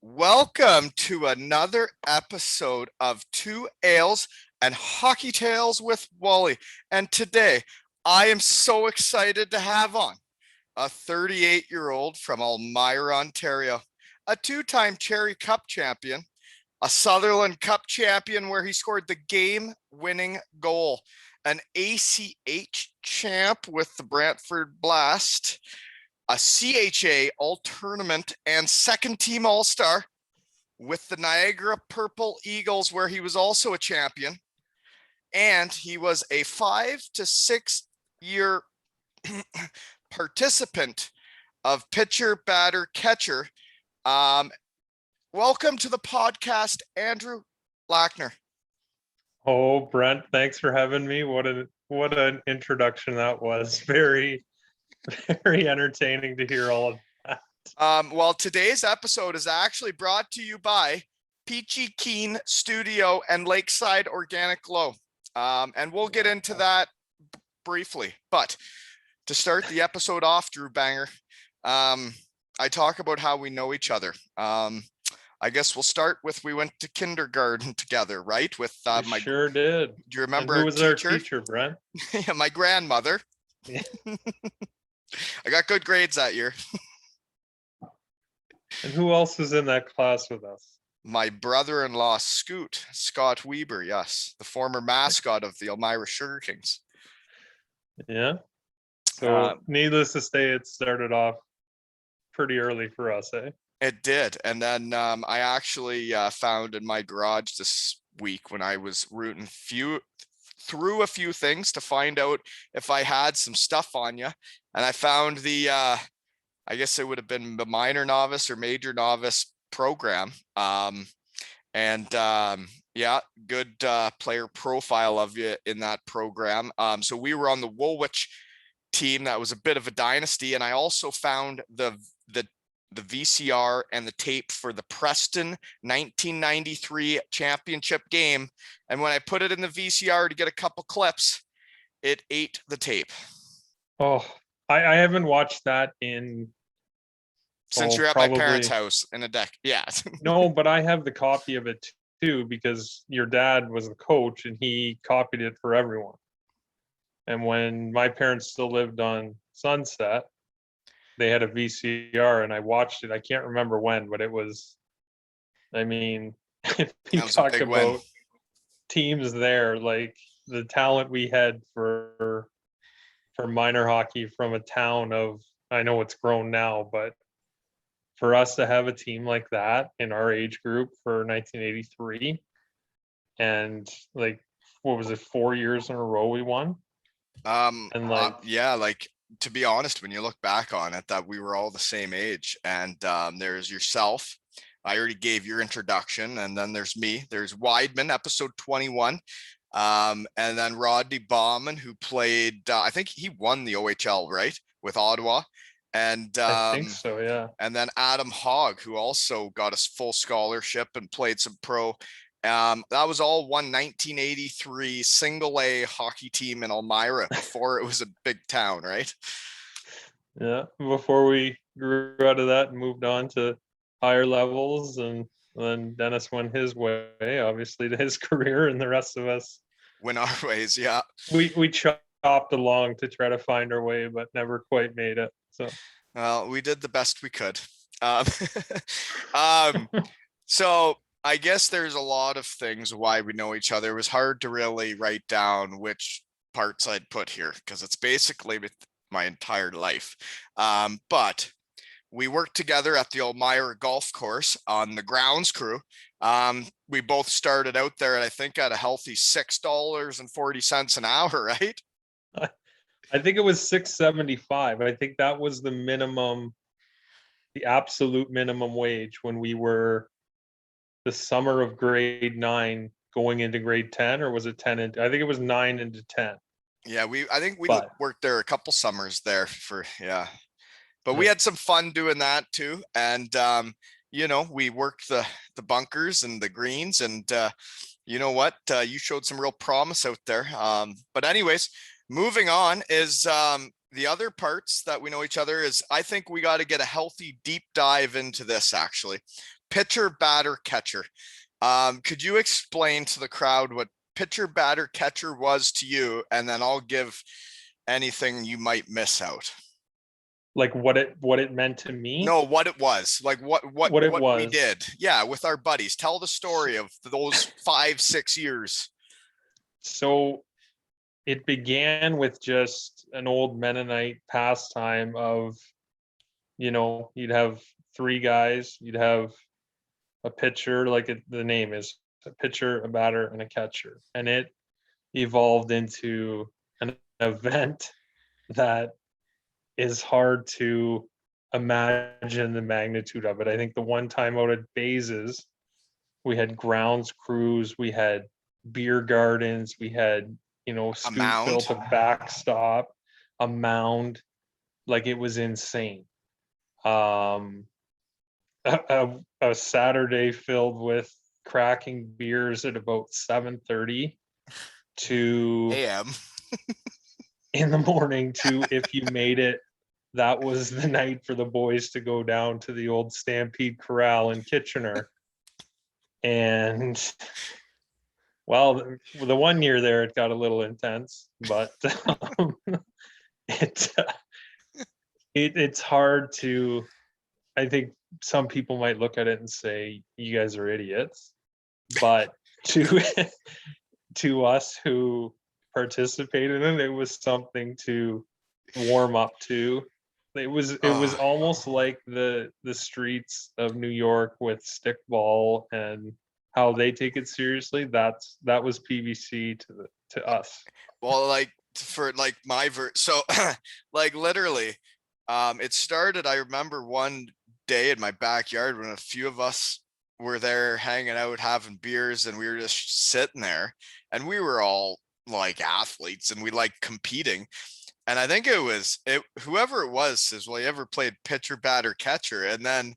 Welcome to another episode of Two Ales and Hockey Tales with Wally. And today I am so excited to have on a 38-year-old from Elmira, Ontario, a two-time Cherry Cup champion, a Sutherland Cup champion where he scored the game-winning goal, an ACH champ with the Brantford Blast, a CHA All-Tournament and second-team All-Star with the Niagara Purple Eagles, where he was also a champion. And he was a 5 to 6 year participant of pitcher, batter, catcher. Welcome to the podcast, Andrew Lackner. Oh, Brent, thanks for having me. What an introduction that was. Very entertaining to hear all of that. Well, today's episode is actually brought to you by Peachy Keen Studio and Lakeside Organic Glow. And we'll get into that briefly. But to start the episode off, Drew Banger, I talk about how we know each other. I guess we'll start with we went to kindergarten together, right? With my sure did. Do you remember and who was our teacher, Brent? Yeah, my grandmother. Yeah. I got good grades that year. And who else was in that class with us? My brother-in-law, Scott Weber, yes, the former mascot of the Elmira Sugar Kings. Yeah. So needless to say, it started off pretty early for us, eh? It did. And then I actually found in my garage this week when I was rooting through a few things to find out if I had some stuff on you. And I found the, I guess it would have been the minor novice or major novice program. Yeah, good player profile of you in that program. So we were on the Woolwich team. That was a bit of a dynasty. And I also found the VCR and the tape for the Preston 1993 championship game. And when I put it in the VCR to get a couple clips, it ate the tape. Oh, I haven't watched that since you're at my parents' house in a deck. Yeah. No, but I have the copy of it too, because your dad was the coach and he copied it for everyone. And when my parents still lived on Sunset, they had a VCR and I watched it. I can't remember when, but it was, I mean, if you talk about teams there, like the talent we had for minor hockey from a town of, I know it's grown now, but for us to have a team like that in our age group for 1983 and like, what was it, 4 years in a row we won? And like, yeah, like, to be honest, when you look back on it, that we were all the same age. And there's yourself. I already gave your introduction. And then there's me. There's Weidman, episode 21. And then Rodney Bauman, who played, I think he won the OHL, right? With Ottawa. And I think so, yeah. And then Adam Hogg, who also got a full scholarship and played some pro. That was all one 1983 single A hockey team in Elmira before it was a big town, right? Yeah, before we grew out of that and moved on to higher levels, and then Dennis went his way, obviously, to his career, and the rest of us went our ways. Yeah, we chopped along to try to find our way, but never quite made it. So, well, we did the best we could. So I guess there's a lot of things why we know each other. It was hard to really write down which parts I'd put here because it's basically my entire life. But we worked together at the Elmira golf course on the grounds crew. We both started out there, I think, at a healthy $6.40 an hour, right? I think it was $6.75. I think that was the minimum, the absolute minimum wage when we were the summer of grade 9 going into grade 10, or was it 10? I think it was 9 into 10. Yeah, I think we worked there a couple summers there but we had some fun doing that too. And, we worked the bunkers and the greens, and you know what, you showed some real promise out there. But anyways, moving on is the other parts that we know each other is, I think we got to get a healthy deep dive into this actually. pitcher, batter, catcher. Could you explain to the crowd what pitcher, batter, catcher was to you, and then I'll give anything you might miss out. Like what it meant to me? No, what it was, like What it what we was. did. Yeah, with our buddies. Tell the story of those 5-6 years. So it began with just an old Mennonite pastime of, you'd have three guys, you'd have a pitcher, like the name is a pitcher, a batter, and a catcher. And it evolved into an event that is hard to imagine the magnitude of it. I think the one time out at Bases, we had grounds crews, we had beer gardens, we had, scoop built a backstop, a mound, like it was insane. A Saturday filled with cracking beers at about 7:30 to AM in the morning to, if you made it, that was the night for the boys to go down to the old Stampede Corral in Kitchener. And well, the one year there, it got a little intense, but it's hard to, I think some people might look at it and say, you guys are idiots. But to us who participated in it, it was something to warm up to. It was almost like the streets of New York with stickball and how they take it seriously. That was PVC to us. Well, like for like so like literally, it started, I remember one day in my backyard when a few of us were there hanging out, having beers, and we were just sitting there, and we were all like athletes and we like competing. And I think whoever it was says, well, you ever played pitcher, batter, catcher? And then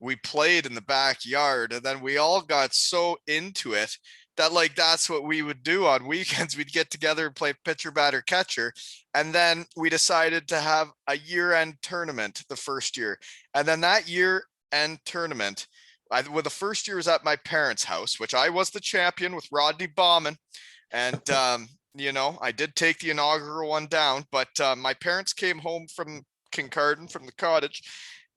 we played in the backyard, and then we all got so into it that like that's what we would do on weekends. We'd get together and play pitcher, batter, catcher. And then we decided to have a year-end tournament the first year. And then that year-end tournament, the first year was at my parents' house, which I was the champion with Rodney Bauman. And I did take the inaugural one down, but my parents came home from Kincardine, from the cottage,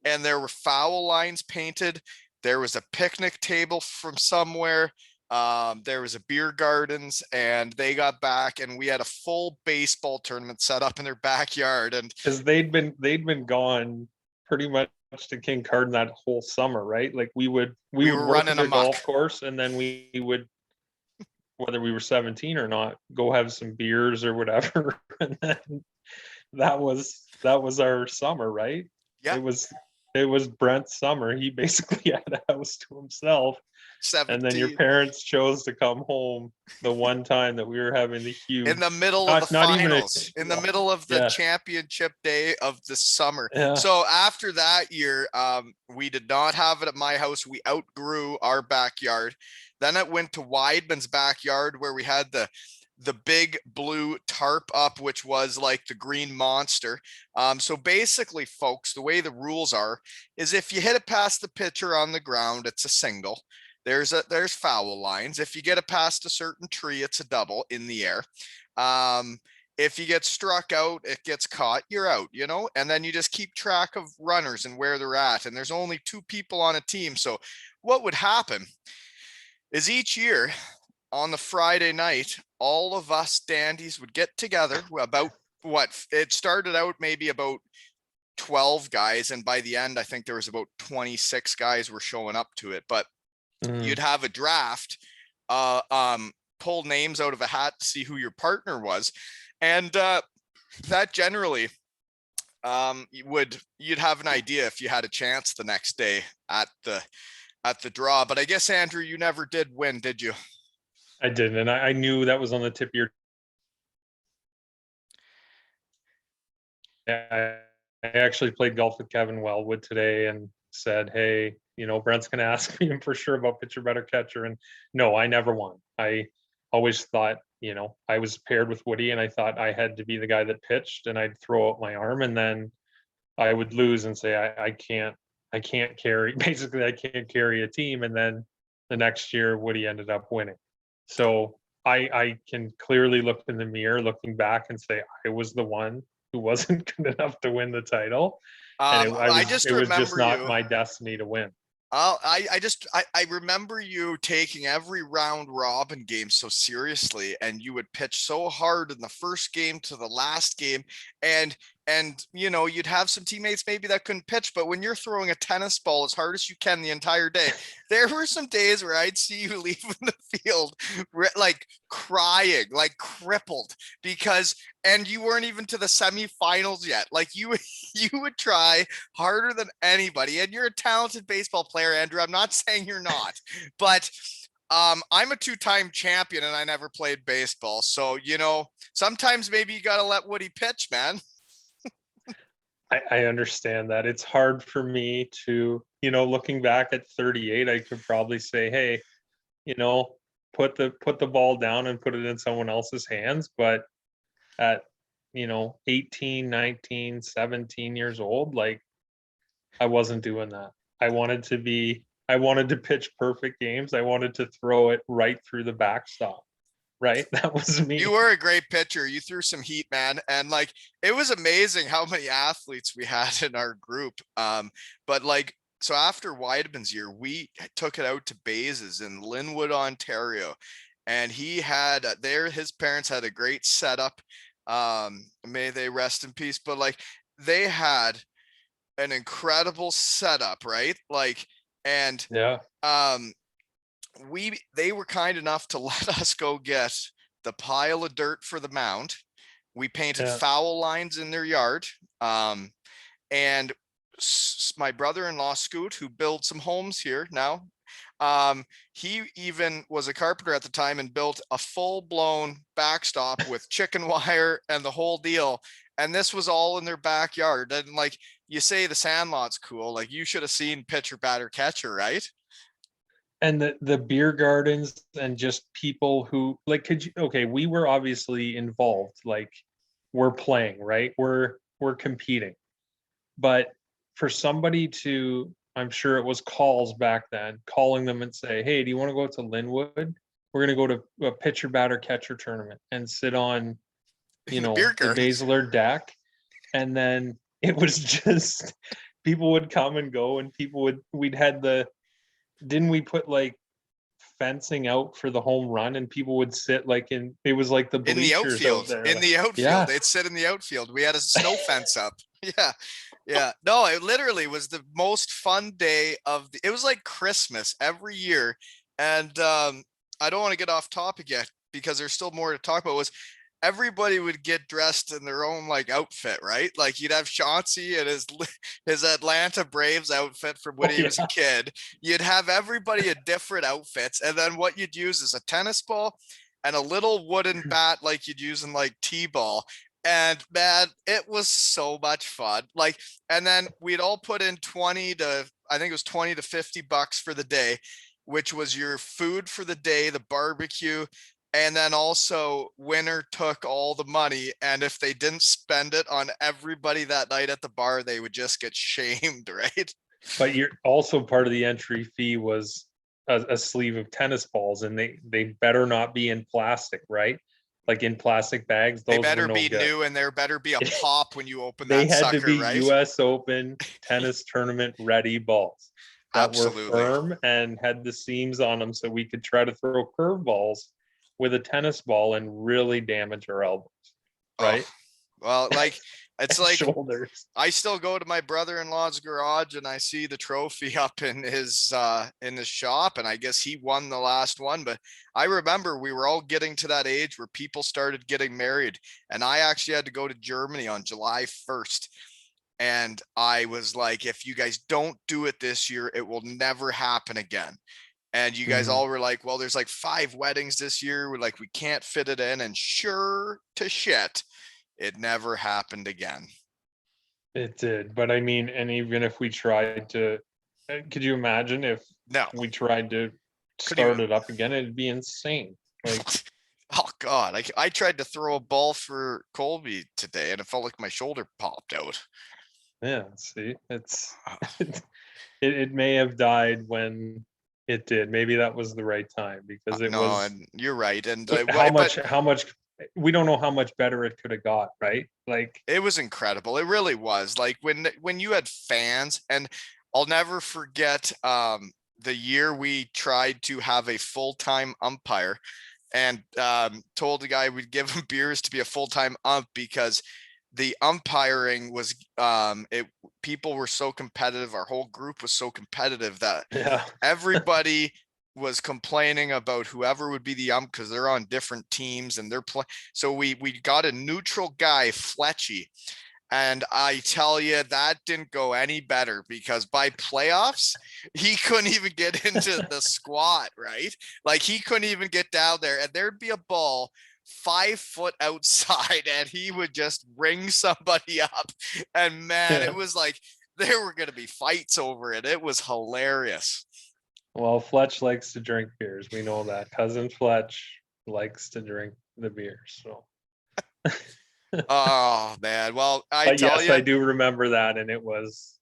and there were foul lines painted. There was a picnic table from somewhere. There was a beer gardens, and they got back, and we had a full baseball tournament set up in their backyard. And because they'd been gone pretty much to Kincardine that whole summer, right? Like we would work at the golf course, and then we would, whether we were 17 or not, go have some beers or whatever. And then that was our summer, right? Yeah. It was Brent's summer. He basically had a house to himself. 17. And then your parents chose to come home the one time that we were having the huge, in the middle of the finals, in the middle of the championship day of the summer. Yeah. So after that year, we did not have it at my house. We outgrew our backyard. Then it went to Weidman's backyard, where we had the big blue tarp up, which was like the green monster. So basically, folks, the way the rules are is if you hit it past the pitcher on the ground, it's a single. There's foul lines. If you get it past a certain tree, it's a double in the air. If you get struck out, it gets caught, you're out, and then you just keep track of runners and where they're at. And there's only 2 people on a team. So what would happen is each year on the Friday night, all of us dandies would get together about it started out maybe about 12 guys. And by the end, I think there was about 26 guys were showing up to it, but you'd have a draft, pull names out of a hat to see who your partner was. And that generally, you'd have an idea if you had a chance the next day at the draw. But I guess, Andrew, you never did win, did you? I didn't, and I knew that was on the tip of your. I actually played golf with Kevin Wellwood today and said, hey, Brent's going to ask me for sure about pitcher, batter, catcher. And no, I never won. I always thought, I was paired with Woody, and I thought I had to be the guy that pitched, and I'd throw out my arm, and then I would lose and say, I can't I can't carry basically I can't carry a team. And then the next year Woody ended up winning. So I can clearly look in the mirror looking back and say I was the one who wasn't good enough to win the title. And I just it was just remember not you. my destiny to win. I remember you taking every round robin game so seriously, and you would pitch so hard in the first game to the last game, and you know, you'd have some teammates maybe that couldn't pitch, but when you're throwing a tennis ball as hard as you can the entire day, there were some days where I'd see you leaving the field like crying, like crippled, because and you weren't even to the semifinals yet. Like you you would try harder than anybody, and you're a talented baseball player, Andrew. I'm not saying you're not, but I'm a two-time champion and I never played baseball. So, you know, sometimes maybe you got to let Woody pitch, man. I understand that. It's hard for me to, you know, looking back at 38, I could probably say, hey, you know, put the ball down and put it in someone else's hands. But at, you know, 18, 19, 17 years old, like I wasn't doing that. I wanted to pitch perfect games. I wanted to throw it right through the backstop. Right. That was me. You were a great pitcher. You threw some heat, man. And like, it was amazing how many athletes we had in our group. But like, so after Weidman's year, we took it out to Ballz's in Linwood, Ontario. And he had there, his parents had a great setup. May they rest in peace. But like, they had an incredible setup, right? Like, and Yeah. they were kind enough to let us go get the pile of dirt for the mound. We painted foul lines in their yard. And my brother-in-law Scoot, who builds some homes here now, he even was a carpenter at the time and built a full-blown backstop with chicken wire and the whole deal. And this was all in their backyard. And like you say, the sandlot's cool. Like you should have seen pitcher, batter, catcher, right? And the beer gardens and just people who like we were obviously involved, like we're playing, right? We're competing. But for somebody to, I'm sure it was calls back then, calling them and say, hey, do you want to go to Linwood? We're going to go to a pitcher, batter, catcher tournament and sit on, you know, the Baszler deck. And then it was just people would come and go, and we'd had didn't we put like fencing out for the home run, and people would sit like it was like the bleachers in the outfield. Out there. In the outfield, yeah. They'd sit in the outfield. We had a snow fence up. Yeah. No, it literally was the most fun day it was like Christmas every year. And I don't want to get off topic yet because there's still more to talk about. Was everybody would get dressed in their own like outfit, right? Like you'd have Chauncey and his Atlanta Braves outfit from when he was a kid. You'd have everybody in different outfits, and then what you'd use is a tennis ball and a little wooden bat like you'd use in like T-ball. And man, it was so much fun. Like, and then we'd all put in 20 to, I think it was 20 to $50 for the day, which was your food for the day, the barbecue. And then also winner took all the money. And if they didn't spend it on everybody that night at the bar, they would just get shamed, right? But you're also part of the entry fee was a sleeve of tennis balls, and they better not be in plastic, right? Like in plastic bags. They better be new, and there better be a pop when you open that they had sucker, to be right? US Open tennis tournament ready balls that Absolutely. were firm and had the seams on them, so we could try to throw curveballs with a tennis ball and really damage our elbows, right? Well, like it's like shoulders. I still go to my brother-in-law's garage and I see the trophy up in his shop, and I guess he won the last one. But I remember we were all getting to that age where people started getting married, and I actually had to go to Germany on July 1st. And I was like, if you guys don't do it this year, it will never happen again. And you guys all were like, well, there's like 5 weddings this year. We're like, we can't fit it in. And sure to shit, it never happened again. It did. But I mean, and even if we tried to, could you imagine if we tried to start it up again? It'd be insane. Like, oh God, I tried to throw a ball for Colby today and it felt like my shoulder popped out. Yeah, see, it may have died when it did. Maybe that was the right time because it No, was and you're right. And how much we don't know how much better it could have got, right? Like, it was incredible. It really was. Like when you had fans, and I'll never forget the year we tried to have a full-time umpire, and told the guy we'd give him beers to be a full-time ump because the umpiring was people were so competitive. Our whole group was so competitive that yeah. everybody was complaining about whoever would be the ump because they're on different teams and they're playing. So we got a neutral guy, Fletchy, and I tell you, that didn't go any better because by playoffs, he couldn't even get into the squat, right? Like he couldn't even get down there, and there'd be a ball 5 foot outside, and he would just ring somebody up. And man, Yeah. it was like there were going to be fights over it. It was hilarious. Well, Fletch likes to drink beers. We know that. Cousin Fletch likes to drink the beers. So, Oh man. Well, I but tell yes, you, I do remember that, and he was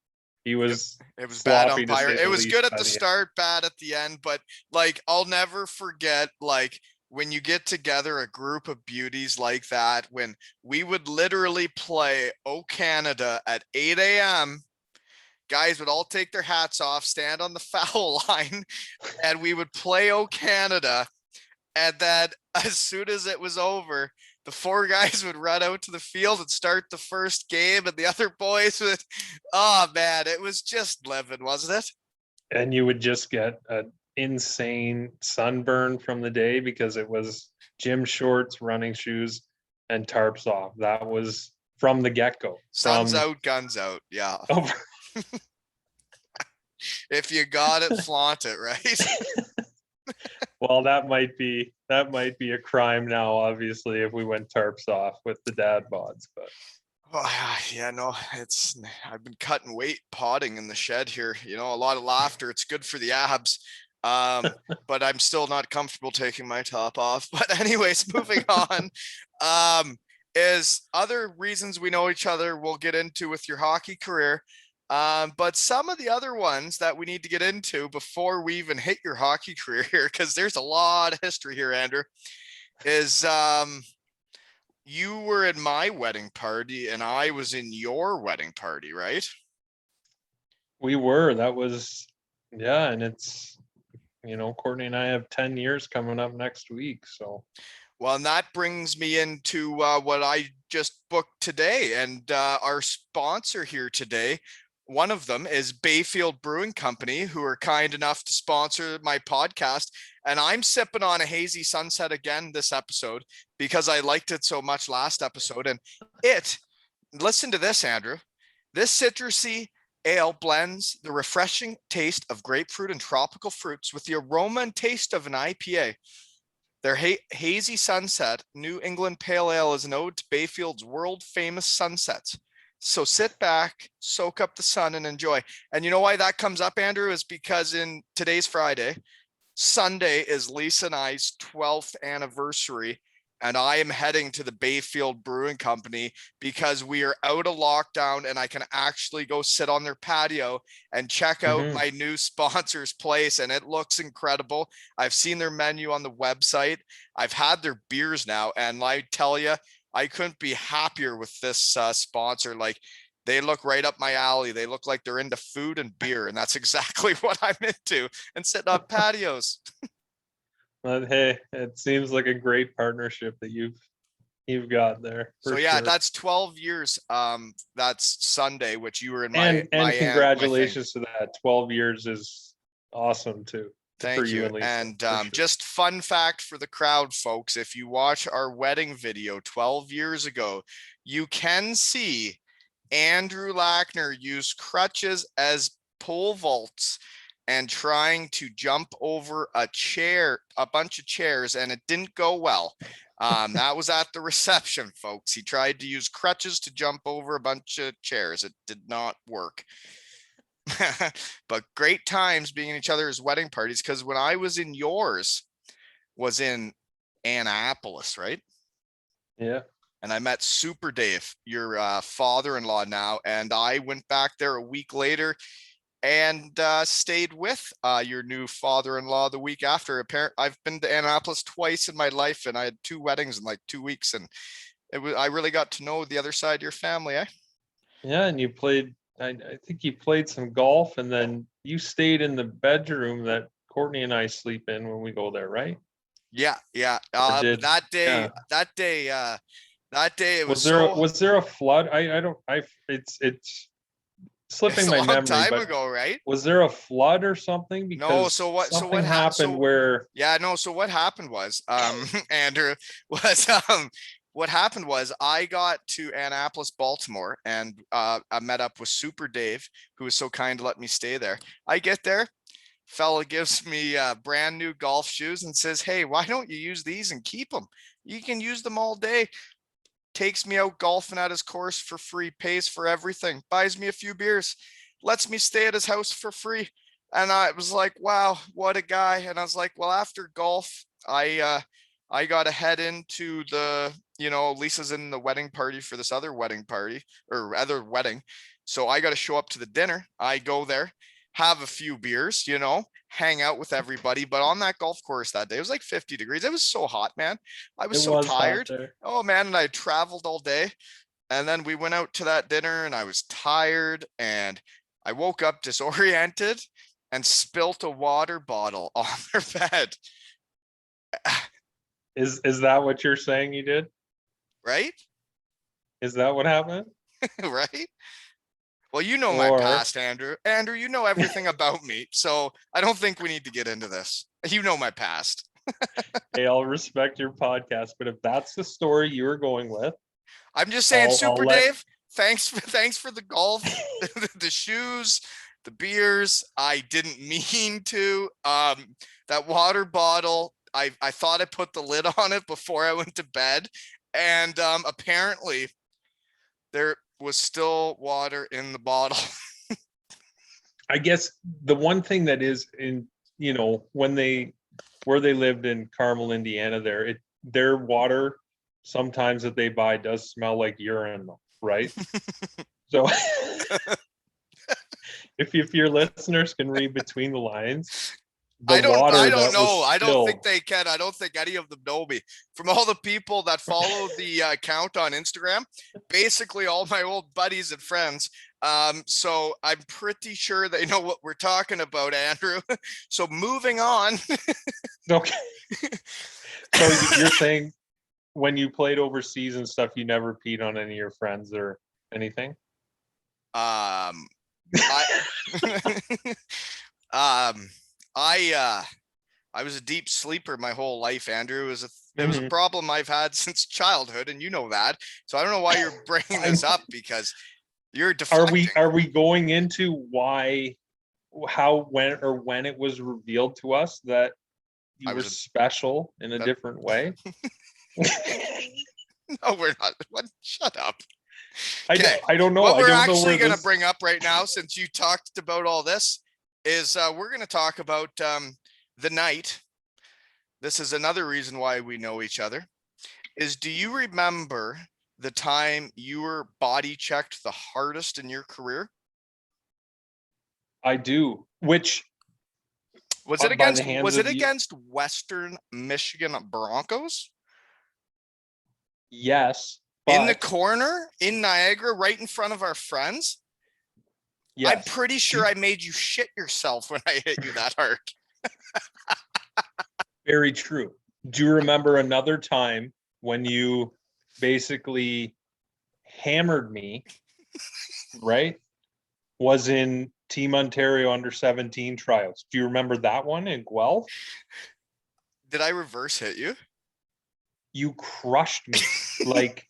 it was bad sloppy to umpire. say It the was least good at by the the end. start, bad at the end, but like I'll never forget like when you get together a group of beauties like that, when we would literally play Oh Canada at 8 a.m. Guys would all take their hats off, stand on the foul line, and we would play Oh Canada. And then as soon as it was over, the four guys would run out to the field and start the first game, and the other boys would, oh man, it was just living, wasn't it? And you would just get an insane sunburn from the day because it was gym shorts, running shoes, and tarps off. That was from the get-go. Sun's out, guns out. Yeah. Oh, If you got it, flaunt it, right? well, that might be a crime now, obviously, if we went tarps off with the dad bods. But Oh, yeah, no, I've been cutting weight potting in the shed here. You know, a lot of laughter. It's good for the abs. But I'm still not comfortable taking my top off. But anyways, moving on. Is other reasons we know each other we'll get into with your hockey career. But some of the other ones that we need to get into before we even hit your hockey career here, because there's a lot of history here, Andrew, is you were in my wedding party and I was in your wedding party, right? we were. That was, yeah, and it's, Courtney and I have 10 years coming up next week. So, Well, and that brings me into what I just booked today. And our sponsor here today, one of them is Bayfield Brewing Company, who are kind enough to sponsor my podcast. And I'm sipping on a hazy sunset again this episode because I liked it so much last episode. And listen to this, Andrew. This citrusy ale blends the refreshing taste of grapefruit and tropical fruits with the aroma and taste of an IPA. Their hazy sunset New England Pale Ale is an ode to Bayfield's world famous sunsets. So sit back, soak up the sun, and enjoy. And you know why that comes up, Andrew, is because in today's Friday, Sunday is Lisa and I's 12th anniversary, and I am heading to the Bayfield Brewing Company because we are out of lockdown and I can actually go sit on their patio and check out my new sponsor's place, and it looks incredible. I've seen their menu on the website. I've had their beers now, and I tell you, I couldn't be happier with this sponsor. Like, they look right up my alley. They look like they're into food and beer, and that's exactly what I'm into, and sitting on patios. but hey, it seems like a great partnership that you've got there for So yeah, sure. that's 12 years. That's Sunday, which you were in And my thing. congratulations to that. 12 years is awesome too for Thank you you. and Lisa. And For sure. just fun fact for the crowd, folks, if you watch our wedding video 12 years ago, you can see Andrew Lackner use crutches as pole vaults and trying to jump over a bunch of chairs, and it didn't go well. That was at the reception, folks. He tried to use crutches to jump over a bunch of chairs. It did not work. But great times being in each other's wedding parties, because when I was in yours was in Annapolis, right? Yeah. and I met Super Dave, your father-in-law now, and I went back there a week later and stayed with your new father-in-law the week after. I've been to Annapolis twice in my life, and I had 2 weddings in like 2 weeks, and I really got to know the other side of your family, eh? Yeah, and you played. I think you played some golf, and then you stayed in the bedroom that Courtney and I sleep in when we go there, right? Yeah, yeah. Or did yeah? That day it was Was there so. was there a flood? I don't. It's It's slipping a my long memory, time but ago, right? was there a flood or something? No, Because so what? So something what? happened where Yeah, no. So what happened was, Andrew, was what happened was I got to Annapolis, Baltimore, and I met up with Super Dave, who was so kind to let me stay there. I get there, fella gives me brand new golf shoes and says, "Hey, why don't you use these and keep them? You can use them all day." Takes me out golfing at his course for free, pays for everything, buys me a few beers, lets me stay at his house for free. And I was like, wow, what a guy. And I was like, well, after golf, I got to head into Lisa's in the wedding party for this other wedding party or other wedding. So I got to show up to the dinner. I go there, have a few beers, hang out with everybody. But on that golf course that day, it was like 50 degrees. It was so hot, man. I was it so was hot tired. there? Oh man, and I traveled all day. And then we went out to that dinner and I was tired and I woke up disoriented and spilt a water bottle on their bed. Is that what you're saying you did? Right? Is that what happened? Right? Well, you know my Or past, Andrew. Andrew, you know everything about me. So I don't think we need to get into this. You know my past. hey, I'll respect your podcast, but if that's the story you were going with, I'm just saying, I'll Super let. Dave, thanks for the golf, the shoes, the beers. I didn't mean to. That water bottle, I thought I put the lid on it before I went to bed. And apparently there was still water in the bottle. I guess the one thing that is in, where they lived in Carmel, Indiana, their water sometimes that they buy does smell like urine, right? So if your listeners can read between the lines, the I water don't that was know. I don't think spilled. they can. I don't think any of them know me. From all the people that follow the account on Instagram, basically all my old buddies and friends. So I'm pretty sure they know what we're talking about, Andrew. So moving on. Okay. So you're saying when you played overseas and stuff, you never peed on any of your friends or anything? I um I was a deep sleeper my whole life, Andrew. It was a Mhm. problem I've had since childhood, and you know that. So I don't know why you're bringing this up because you're deflecting. Are we going into how, when it was revealed to us that you I were was a special in a that, different way? no, we're not. What? Shut up. I Okay. don't know. What I we're don't know actually where going to this. bring up right now, since you talked about all this, is we're going to talk about the night. This is another reason why we know each other. Is do you remember the time you were body checked the hardest in your career? I do, which Was it by the against hands was it of you. against Western Michigan Broncos? Yes, In the but corner in Niagara, right in front of our friends? I'm yes. pretty sure I made you shit yourself when I hit you that hard. Very true. Do you remember another time when you basically hammered me, right? Was in Team Ontario under 17 tryouts. Do you remember that one in Guelph? Did I reverse hit you? You crushed me like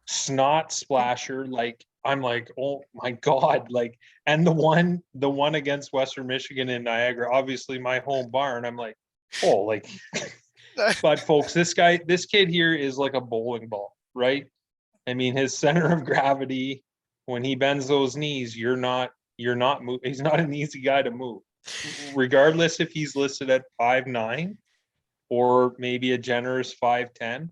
snot splasher. Like I'm like, oh my God. Like, and the one against Western Michigan in Niagara, obviously my home barn. I'm like, oh, like, but folks, this kid here is like a bowling ball, right? I mean, his center of gravity, when he bends those knees, he's not an easy guy to move. Regardless if he's listed at 5'9" or maybe a generous 5'10",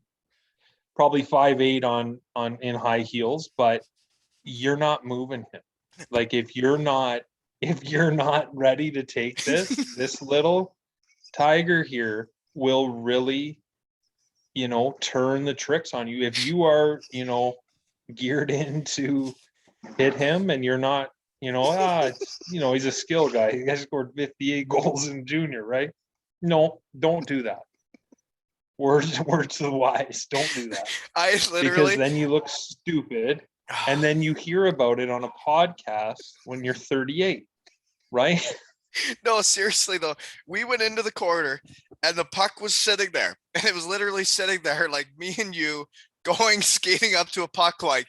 probably 5'8" on in high heels, but you're not moving him. Like if you're not ready to take this little tiger here will really, turn the tricks on you. If you are, geared in to hit him and you're not, he's a skill guy. He guy scored 58 goals in junior, right? No, don't do that. Words to the wise. Don't do that. I Because literally, then you look stupid and then you hear about it on a podcast when you're 38, right? no, seriously though, we went into the corner and the puck was sitting there, and it was literally sitting there, like me and you going skating up to a puck, like,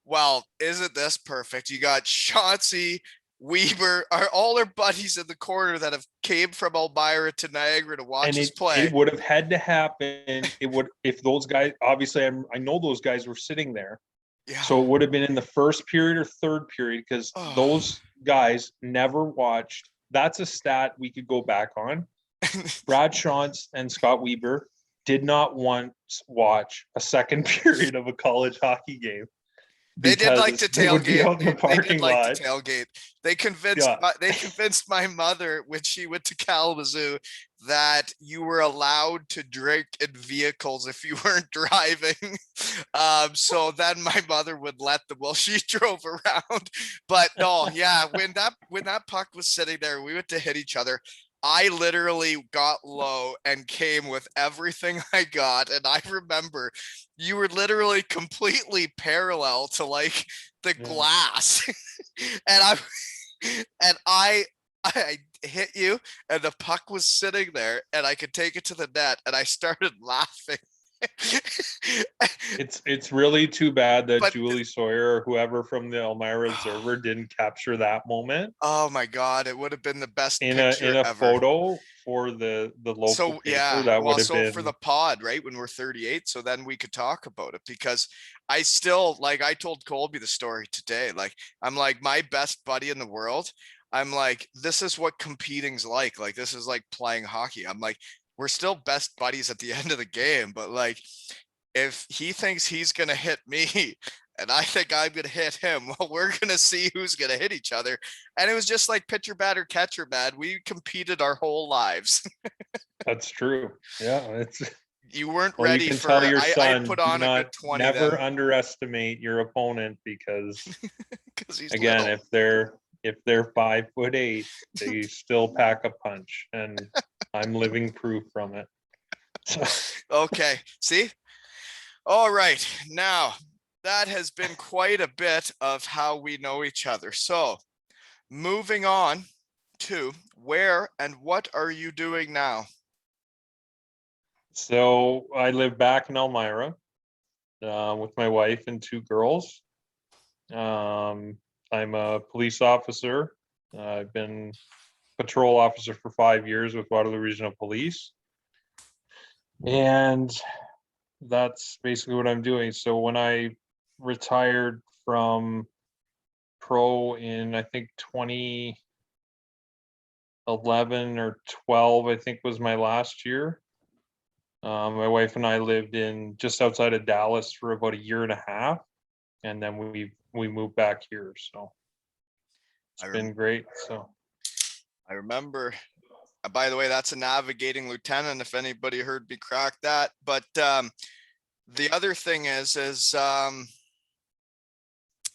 well, isn't this perfect? You got Chauncey, Weber, all our buddies in the corner that have came from Elmira to Niagara to watch And us play. it would have had to happen. It would, if those guys, obviously I know those guys were sitting there. Yeah. So it would have been in the first period or third period, because those guys never watched. That's a stat we could go back on. Brad Shantz and Scott Weber did not once watch a second period of a college hockey game. They did like to They would be out in the tailgate. They parking did like lot. to tailgate. They convinced Yeah. they convinced my mother when she went to Kalamazoo that you were allowed to drink in vehicles if you weren't driving. So then my mother would let them while she drove around. But no, yeah, when that puck was sitting there, we went to hit each other. I literally got low and came with everything I got. And I remember you were literally completely parallel to like the glass. and I hit you, and the puck was sitting there and I could take it to the net, and I started laughing. It's really too bad that But Julie Sawyer or whoever from the Elmira Observer didn't capture that moment oh my God, it would have been the best in picture a ever. photo for the local So paper. yeah, That well, would have so been for the pod, right, when we're 38, so then we could talk about it, because I still, like, I told Colby the story today. Like, I'm like, my best buddy in the world, I'm like, this is what competing's like. Like, this is like playing hockey. I'm like, we're still best buddies at the end of the game, but like, if he thinks he's gonna hit me and I think I'm gonna hit him, well, we're gonna see who's gonna hit each other. And it was just like pitcher bad or catcher bad. We competed our whole lives. That's true. Yeah, it's You weren't well, you ready can for tell your I son, put do on a not good 20 never then underestimate your opponent, because because he's again, little. if they're 5'8", they still pack a punch, and I'm living proof from it. Okay, see? All right, now that has been quite a bit of how we know each other. So moving on to where and what are you doing now? So I live back in Elmira with my wife and two girls. I'm a police officer. I've been patrol officer for 5 years with Waterloo Regional Police. And that's basically what I'm doing. So when I retired from pro in, I think 2011 or 12, I think was my last year. My wife and I lived in just outside of Dallas for about a year and a half, and then we moved back here. So it's been great. So I remember. By the way, that's a navigating lieutenant, if anybody heard me crack that. But the other thing is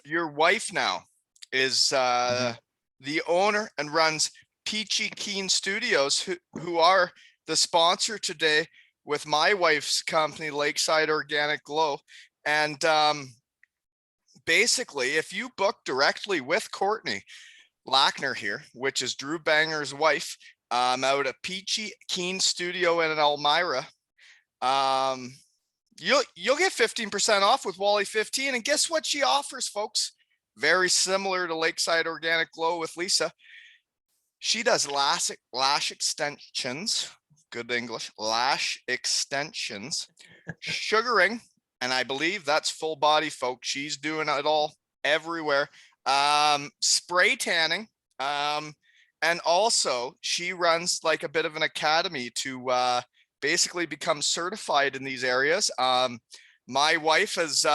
your wife now is the owner and runs Peachy Keen Studios, who are the sponsor today with my wife's company, Lakeside Organic Glow. And basically, if you book directly with Courtney Lackner here, which is Drew Banger's wife, out at Peachy Keen Studio in Elmira, you'll get 15% off with Wally 15. And guess what she offers, folks? Very similar to Lakeside Organic Glow with Lisa. She does lash extensions, good English, lash extensions, sugaring, and I believe that's full body, folks. She's doing it all everywhere. Spray tanning, and also she runs like a bit of an academy to basically become certified in these areas. My wife is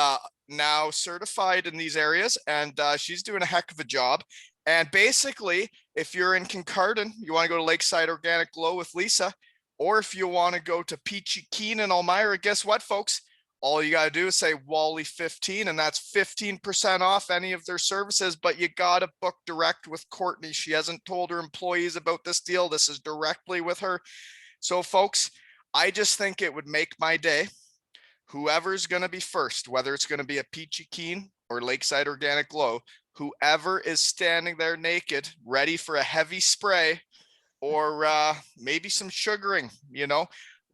now certified in these areas, and she's doing a heck of a job. And basically, if you're in Kincardine, you want to go to Lakeside Organic Glow with Lisa, or if you want to go to Peachy Keen and Elmira, guess what, folks? All you got to do is say Wally 15, and that's 15% off any of their services. But you got to book direct with Courtney. She hasn't told her employees about this deal. This is directly with her. So, folks, I just think it would make my day. Whoever's going to be first, whether it's going to be a Peachy Keen or Lakeside Organic Glow, whoever is standing there naked, ready for a heavy spray or maybe some sugaring,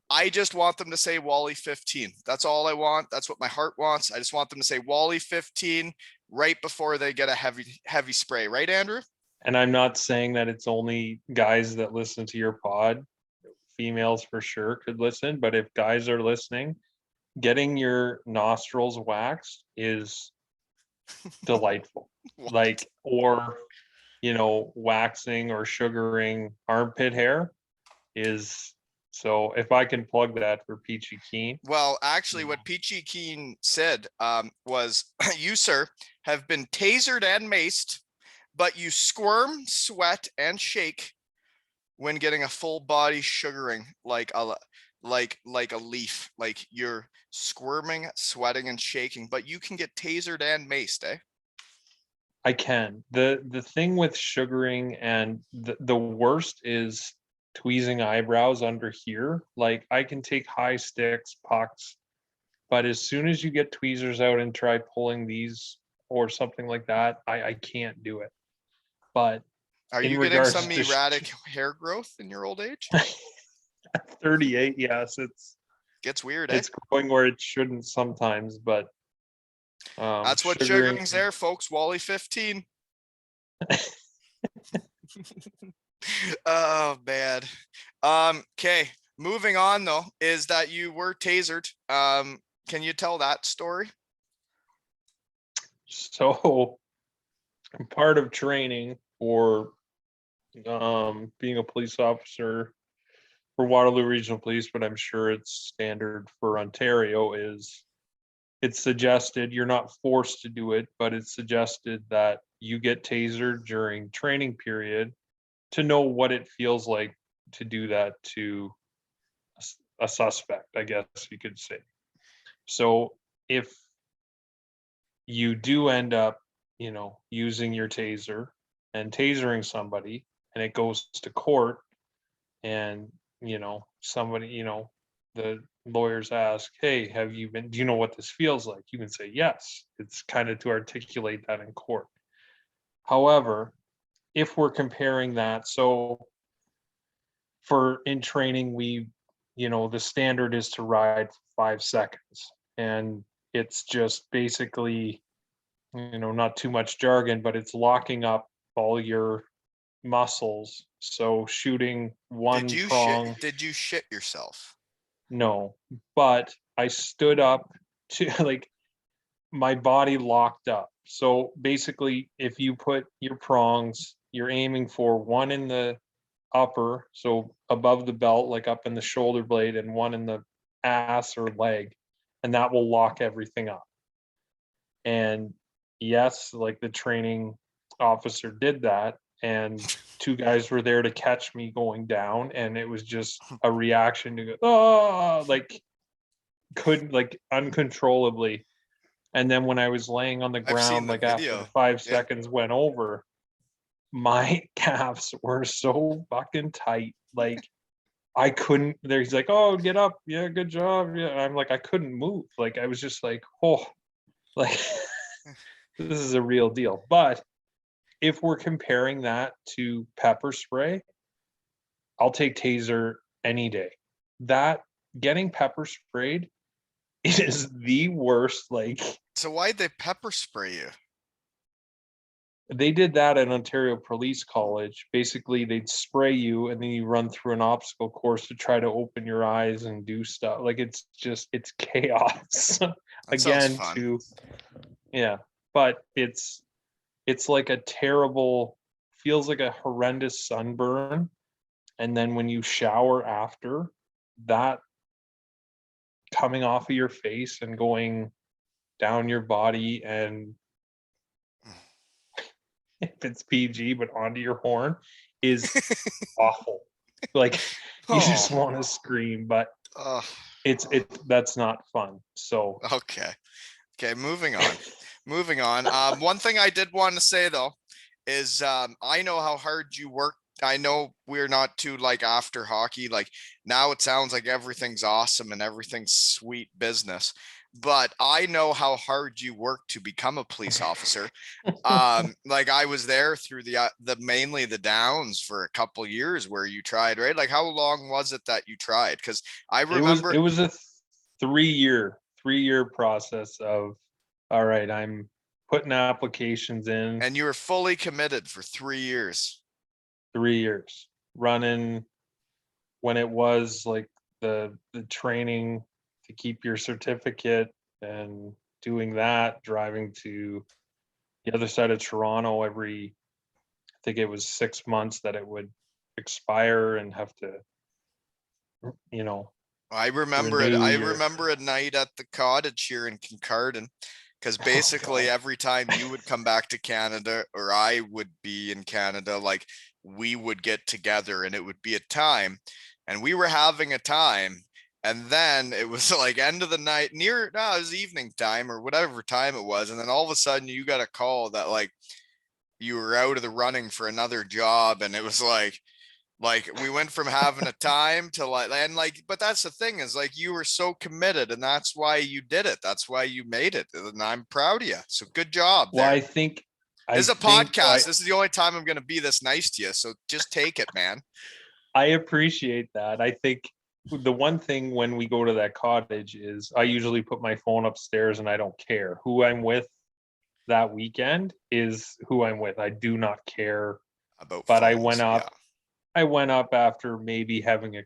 I just want them to say Wally 15. That's all I want. That's what my heart wants. I just want them to say Wally 15 right before they get a heavy spray. Right, Andrew? And I'm not saying that it's only guys that listen to your pod. Females for sure could listen, but if guys are listening, getting your nostrils waxed is delightful. Like, or, waxing or sugaring armpit hair is, so if I can plug that for Peachy Keen. Well, actually what Peachy Keen said was, you, sir, have been tasered and maced, but you squirm, sweat, and shake when getting a full body sugaring like a leaf. Like you're squirming, sweating, and shaking, but you can get tasered and maced, eh? I can. The thing with sugaring and the worst is tweezing eyebrows under here. Like I can take high sticks, pucks, but as soon as you get tweezers out and try pulling these or something like that, I can't do it. But are you getting some erratic hair growth in your old age? 38, yes, it's gets weird. It's going where it shouldn't sometimes, but that's what sugaring's there, folks. Wally 15. Oh man. Okay, moving on though, is that you were tasered. Can you tell that story? So part of training for being a police officer for Waterloo Regional Police, but I'm sure it's standard for Ontario, is it's suggested, you're not forced to do it, but it's suggested that you get tasered during training period to know what it feels like to do that to a suspect, I guess you could say. So if you do end up, using your taser and tasering somebody and it goes to court and, somebody, the lawyers ask, hey, do you know what this feels like? You can say, yes. It's kind of to articulate that in court. However, if we're comparing that, so in training, the standard is to ride for 5 seconds. And it's just basically, not too much jargon, but it's locking up all your muscles. So shooting one prong. Did you shit yourself? No, but I stood up to my body locked up. So basically, if you put your prongs, you're aiming for one in the upper, so above the belt, like up in the shoulder blade, and one in the ass or leg, and that will lock everything up. And yes, like the training officer did that, and 2 guys were there to catch me going down, and it was just a reaction to go, couldn't, uncontrollably. And then when I was laying on the ground, after the 5 seconds went over, my calves were so fucking tight. Like I couldn't, he's like, oh, get up. Yeah, good job. Yeah. I'm like, I couldn't move. Like, I was just like, oh, like this is a real deal. But if we're comparing that to pepper spray, I'll take taser any day. That getting pepper sprayed is the worst. So why'd they pepper spray you? They did that at Ontario Police College. Basically, they'd spray you and then you run through an obstacle course to try to open your eyes and do stuff. It's chaos. Again, but it's like a terrible, feels like a horrendous sunburn. And then when you shower after that, coming off of your face and going down your body, and if it's PG, but onto your horn is awful. Like you just want to scream, but Oh, it's that's not fun. So okay. Okay, moving on. Moving on. One thing I did want to say though is I know how hard you work. I know we're not too like after hockey. Like now it sounds like everything's awesome and everything's sweet business. But I know how hard you work to become a police officer. Like I was there through the mainly the downs for a couple years where you tried, right? Like how long was it that you tried? Because I remember it was a 3-year process of, all right, I'm putting applications in. and you were fully committed for 3 years. 3 years running when it was like the training to keep your certificate, and doing that, driving to the other side of Toronto every, I think it was 6 months that it would expire, and have to, you know, I remember it. renew I your remember a night at the cottage here in Kincardine, because oh basically God. every time you would come back to Canada or I would be in Canada, like we would get together and it would be a time, and we were having a time. And then it was like end of the night, near, no, it was evening time or whatever time it was. And then all of a sudden you got a call that like you were out of the running for another job. And it was like we went from having a time to like, and like, but that's the thing is like you were so committed and that's why you did it. That's why you made it. And I'm proud of you. So good job Well, there. I think This is a I podcast. This is the only time I'm going to be this nice to you. So just take it, man. I appreciate that. I think the one thing when we go to that cottage is I usually put my phone upstairs, and I don't care who I'm with that weekend is who I'm with. I do not care. About But phones. Yeah. I went up after maybe having a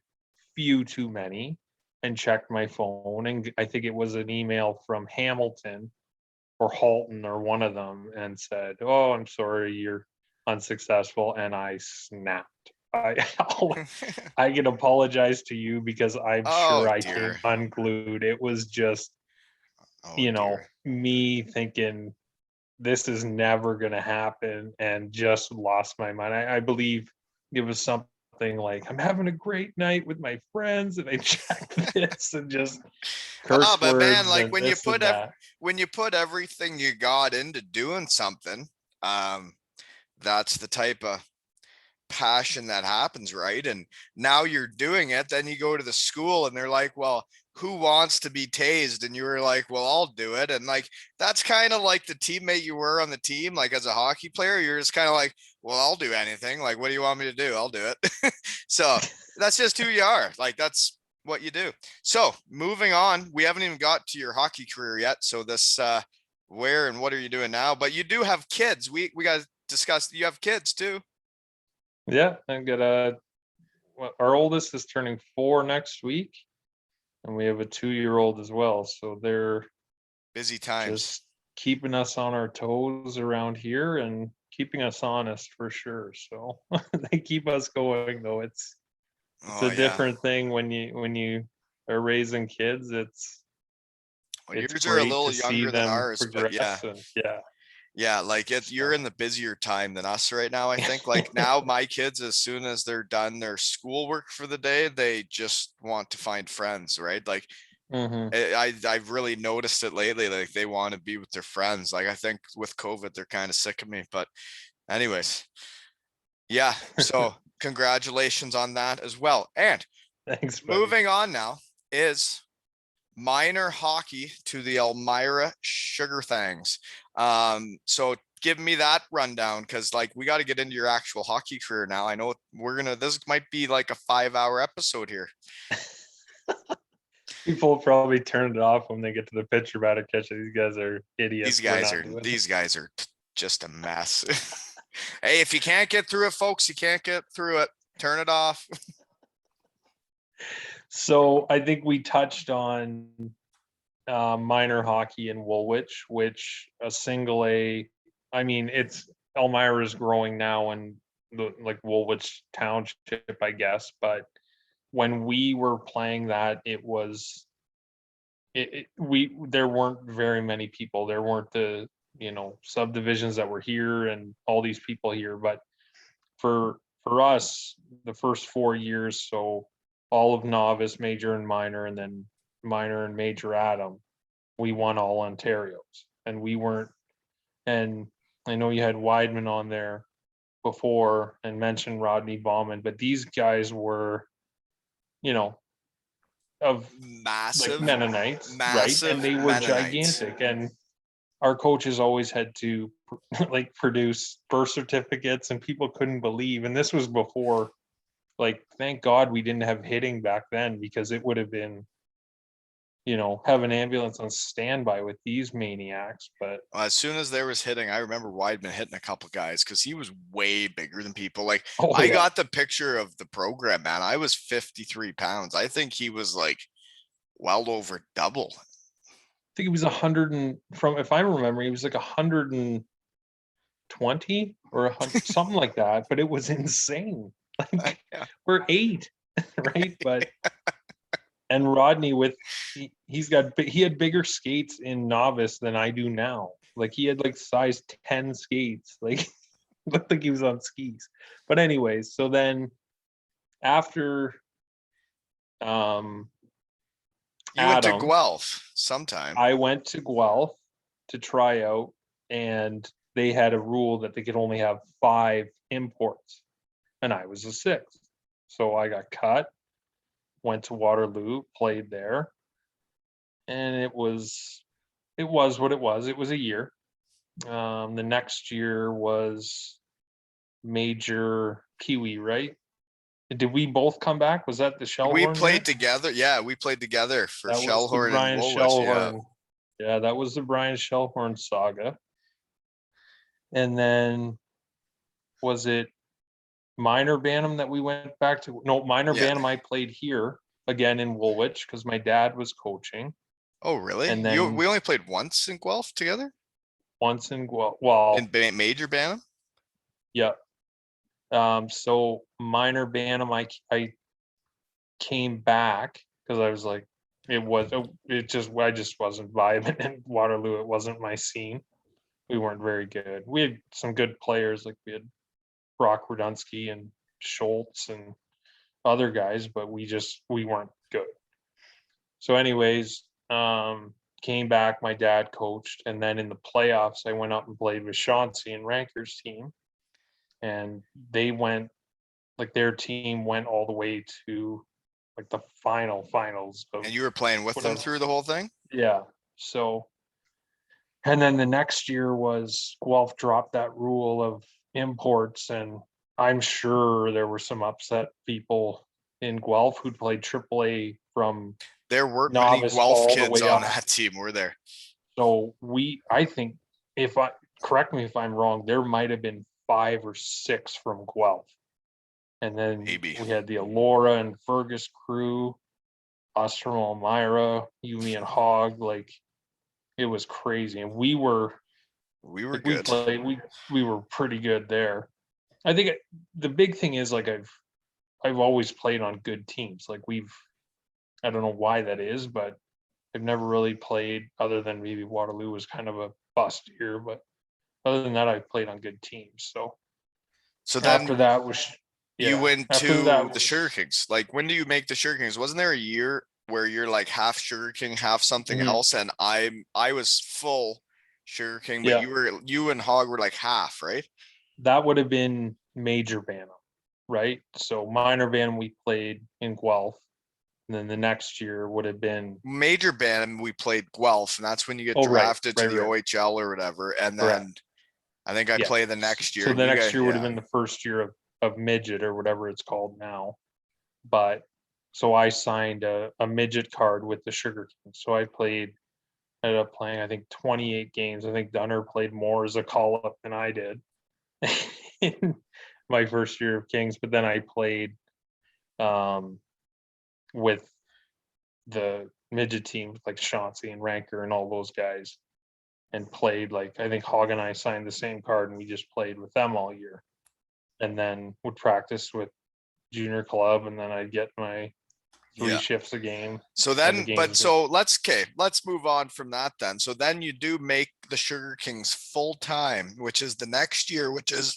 few too many, and checked my phone, and I think it was an email from Hamilton or Halton or one of them, and said, "Oh, I'm sorry, you're unsuccessful." And I snapped. I I can apologize to you because I'm Oh sure I came dear. unglued. It was just, Oh dear. me thinking this is never going to happen, and just lost my mind. I believe it was something like, I'm having a great night with my friends, and I checked this, and just Oh, curse but man, words like and this and that. when you put everything you got into doing something, um, that's the type of passion that happens, right? And now you're doing it, then you go to the school and they're like, well, who wants to be tased? And you were like, well, I'll do it. And like that's kind of like the teammate you were on the team, like as a hockey player, you're just kind of like, well, I'll do anything. Like, what do you want me to do? I'll do it. So that's just who you are. Like that's what you do. So moving on, we haven't even got to your hockey career yet. So this where and what are you doing now? But you do have kids. We got to discuss, you have kids too. Yeah, I got our oldest is turning 4 next week, and we have a 2-year-old as well. So they're Busy times. just keeping us on our toes around here, and keeping us honest for sure. So they keep us going, though. It's Oh a yeah. different thing when you are raising kids. Well, It's yours are a great little to see younger than them ours, but yeah. progress, and yeah. Yeah, like you're So in the busier time than us right now. I think like now my kids, as soon as they're done their schoolwork for the day, they just want to find friends, right? Like mhm. I've really noticed it lately. Like they want to be with their friends. Like I think with COVID, they're kind of sick of me. But anyways, yeah. So congratulations on that as well. And Thanks, buddy. moving on now is minor hockey to the Elmira Sugar Thangs. So give me that rundown, because like we got to get into your actual hockey career now. I know this might be like a 5-hour episode here. People will probably turn it off when they get to the pitcher batter catch. These guys are idiots. These We're guys not are doing these guys are just a mess. Hey, if you can't get through it, folks, you can't get through it. Turn it off. So I think we touched on minor hockey in Woolwich, which a single A. I mean, it's Elmira is growing now, and like Woolwich Township, I guess. But when we were playing that, it was there weren't very many people. There weren't the, subdivisions that were here and all these people here. But for us, the first 4 years, so all of novice, major, and minor, and then minor and major Adam, we won all Ontarios, and we weren't. And I know you had Weidman on there before and mentioned Rodney Bauman, but these guys were, of like Massive, Mennonites, right? massive And they were Mennonites. gigantic. And our coaches always had to like produce birth certificates, and people couldn't believe. And this was before, like, thank God we didn't have hitting back then, because it would have been, have an ambulance on standby with these maniacs. But As soon as there was hitting, I remember Weidman hitting a couple guys because he was way bigger than people. Like, oh I yeah, got the picture of the program, man. I was 53 pounds. I think he was like well over double. I think it was 100 and from, if I remember, he was like 120 or 100, something like that. But it was insane. Like, Yeah. we're 8, right? But and Rodney he had bigger skates in novice than I do now. Like, he had like size 10 skates. Like, looked like he was on skis. But anyways, so then after You went to Adam, Guelph sometime. I went to Guelph to try out, and they had a rule that they could only have 5 imports, and I was a 6th. So I got cut, went to Waterloo, played there, and it was what it was. It was a year. The next year was major Kiwi, right? Did we both come back? Was that the Shellhorn? We played together. Yeah, we played together for That was the Shellhorn and Brian Woolwich. Shellhorn. Yeah, that was the Brian Shellhorn saga. And then was it minor Bantam that we went back to? No, minor Bantam I played here again in Woolwich because my dad was coaching. Oh, really? And then we only played once in Guelph together? Once in Guelph. Well, in Major Bantam? Yeah. So minor Bantam, I came back because I was like, I just wasn't vibing in Waterloo. It wasn't my scene. We weren't very good. We had some good players, like we had Brock Radunsky and Schultz and other guys, but we weren't good. So anyways, came back, my dad coached, and then in the playoffs, I went up and played with Chauncey and Ranker's team. And they went, like, their team went all the way to like the finals. And you were playing with them through the whole thing? Yeah. So, and then the next year was Guelph dropped that rule of imports, and I'm sure there were some upset people in Guelph who'd played AAA from. There weren't many Guelph kids on that team, were there? So I think, correct me if I'm wrong, there might have been 5 or 6 from Guelph. And then maybe we had the Alora and Fergus crew, us from Elmira, you, me, and Hogg. Like, it was crazy. And we were good. We were pretty good there. I think the big thing is, like, I've always played on good teams. Like, I don't know why that is, but I've never really played, other than maybe Waterloo was kind of a bust year, but other than that, I've played on good teams. So then after that was, you went to the Sugar Kings. Like, when do you make the Sugar Kings? Wasn't there a year where you're like half Sugar King, half something else? And I was full Sugar King, but you and Hogg were like half, right? That would have been major Bantam, right? So minor Bantam we played in Guelph. And then the next year would have been major Bantam. We played Guelph, and that's when you get drafted to the OHL or whatever. And then I think I play the next year. So the next year would have been the first year of midget or whatever it's called now. But so I signed a midget card with the Sugar Kings. So I ended up playing, I think, 28 games. I think Dunner played more as a call-up than I did in my first year of Kings. But then I played with the midget teams like Chauncey and Ranker and all those guys, and played, like, I think Hogg and I signed the same card, and we just played with them all year, and then would practice with junior club, and then I'd get my 3 shifts a game. So then, let's move on from that then. So then you do make the Sugar Kings full time, which is the next year, which is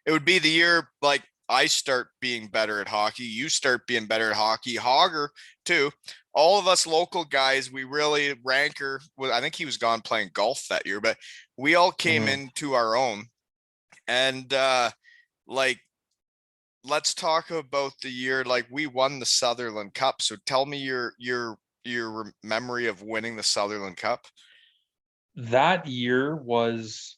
it would be the year like I start being better at hockey, you start being better at hockey, Hogger too. All of us local guys, we really Ranker. Well, I think he was gone playing golf that year, but we all came into our own. And like, let's talk about the year like we won the Sutherland Cup. So tell me your memory of winning the Sutherland Cup. That year was,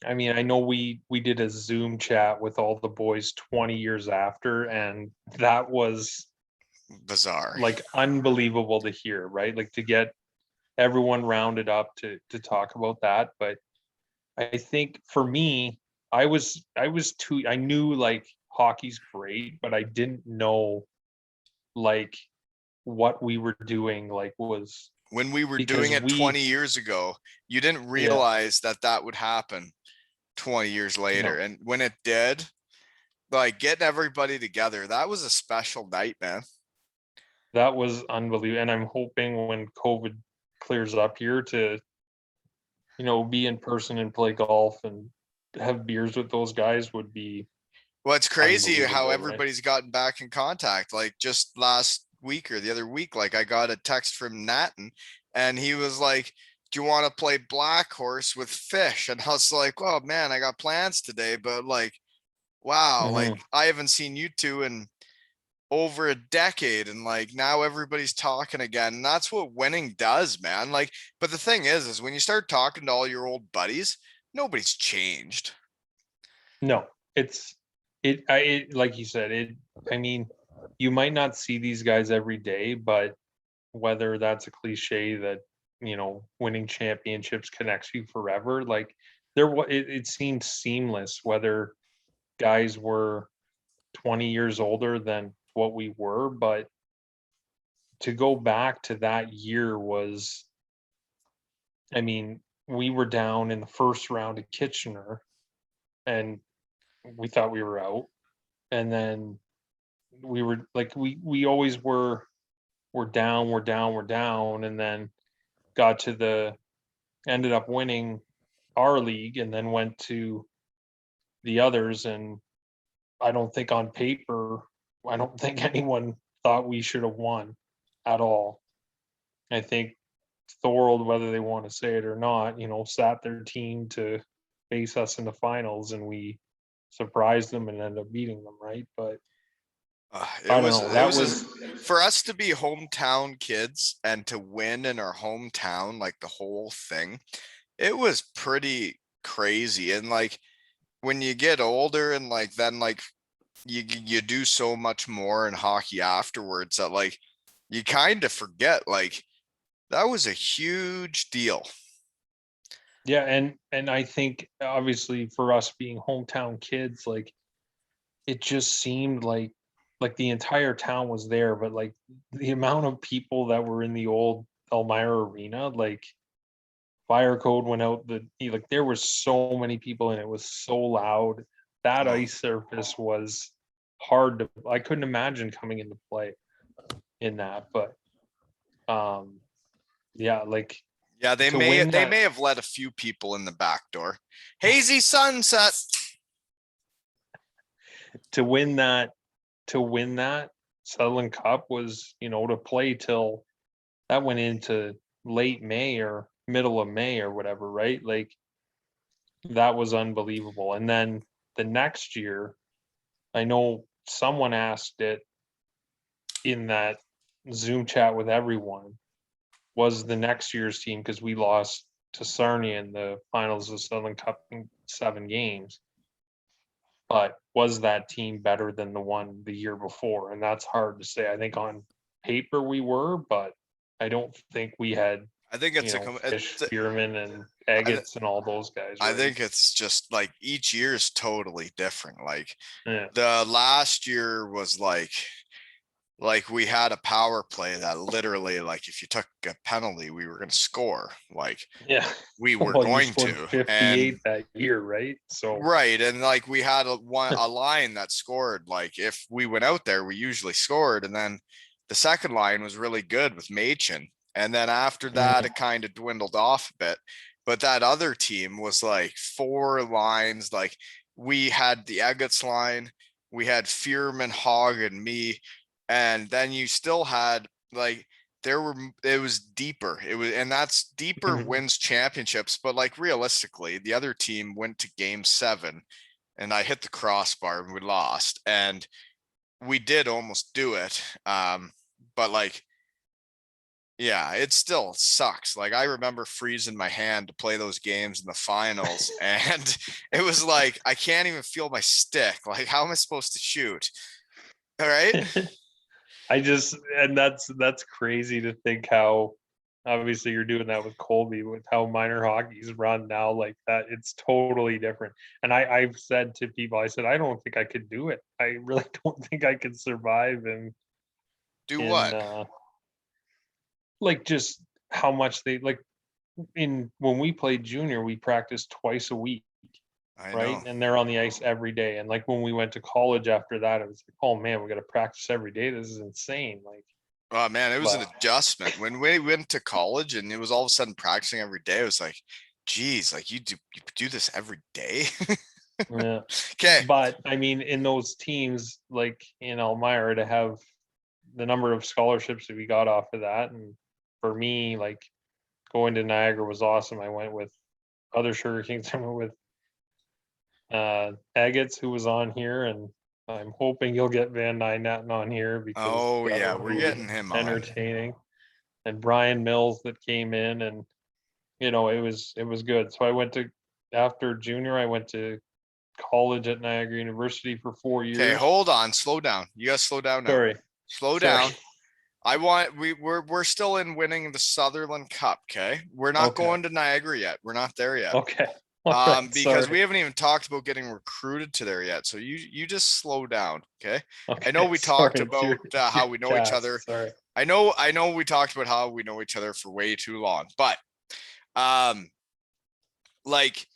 I mean, I know we did a Zoom chat with all the boys 20 years after, and that was Bizarre, like unbelievable to hear, right? Like to get everyone rounded up to talk about that. But I think for me, I knew like hockey's great, but I didn't know like what we were doing like was when we were doing it 20 years ago. You didn't realize that would happen 20 years later. No. And when it did, like getting everybody together, that was a special night, man. That was unbelievable. And I'm hoping when COVID clears up here to, you know, be in person and play golf and have beers with those guys would be. Well, it's crazy how everybody's gotten back in contact. Like just last week or the other week, like I got a text from Nathan and he was like, do you want to play Black Horse with Fish? And I was like, oh man, I got plans today, but like, wow, like I haven't seen you two in over a decade, and like now everybody's talking again. And that's what winning does, man. Like, but the thing is when you start talking to all your old buddies, nobody's changed. No, it like you said, I mean, you might not see these guys every day, but whether that's a cliche that, you know, winning championships connects you forever, like it seemed seamless whether guys were 20 years older than what we were. But to go back to that year was, I mean, we were down in the first round of Kitchener and we thought we were out. And then we were like, we always we're down. And then got to ended up winning our league and then went to the others. And I don't think on paper, I don't think anyone thought we should have won at all. I think Thorold, whether they want to say it or not, you know, sat their team to face us in the finals and we surprised them and ended up beating them, right? But it was for us to be hometown kids and to win in our hometown, like the whole thing, it was pretty crazy. And like when you get older and like then like you do so much more in hockey afterwards that like you kind of forget like that was a huge deal. Yeah, and I think obviously for us being hometown kids, like it just seemed like the entire town was there, but like the amount of people that were in the old Elmira Arena, like fire code went out, like there were so many people and it was so loud. That ice surface was hard to, I couldn't imagine coming into play in that. But yeah, like they may have let a few people in the back door. Hazy sunset. To win that Sutherland Cup was, you know, to play till that went into late May or middle of May or whatever, right? Like that was unbelievable. And then the next year, I know someone asked it in that Zoom chat with everyone, was the next year's team, because we lost to Sarnia in the finals of the Sutherland Cup in 7 games. But was that team better than the one the year before? And that's hard to say. I think on paper we were, but I don't think we had. I think it's Spearman and Agates and all those guys. Right? I think it's just like each year is totally different. Like the last year was like we had a power play that literally, like if you took a penalty, we were going to score. Like we were going to 58 and that year, right? So right, and like we had a line that scored. Like if we went out there, we usually scored, and then the second line was really good with Machin. And then after that, it kind of dwindled off a bit. But that other team was like 4 lines. Like we had the Eggets line, we had Fearman, Hogg, and me. And then you still had like it was deeper. It was, and that's deeper wins championships. But like realistically, the other team went to game 7 and I hit the crossbar and we lost. And we did almost do it. But like, yeah, it still sucks. Like I remember freezing my hand to play those games in the finals, and it was like I can't even feel my stick. Like, how am I supposed to shoot? All right. And that's crazy to think how obviously you're doing that with Colby, with how minor hockey's run now like that. It's totally different. And I've said to people, I said, I don't think I could do it. I really don't think I could survive and do what? Like just how much they like when we played junior, we practiced twice a week. Right. And they're on the ice every day. And like when we went to college after that, it was like, oh man, we got to practice every day. This is insane. Like, oh man, it was an adjustment. When we went to college and it was all of a sudden practicing every day, it was like, geez, like you do this every day. Yeah. Okay. But I mean, in those teams, like in Elmira, to have the number of scholarships that we got off of that. And for me, like going to Niagara was awesome. I went with other Sugar Kings. I went with Agates, who was on here, and I'm hoping you'll get Van Dynatten on here because we're getting him entertaining. And Brian Mills that came in, and it was good. So after junior, I went to college at Niagara University for 4 years. Okay, hold on, slow down. You gotta slow down now. Slow down. We're still in winning the Sutherland Cup. Okay, we're not going to Niagara yet. We're not there yet. Okay. Because we haven't even talked about getting recruited to there yet. So you just slow down. Okay. I know we talked about how we know each other. Sorry. I know we talked about how we know each other for way too long, but like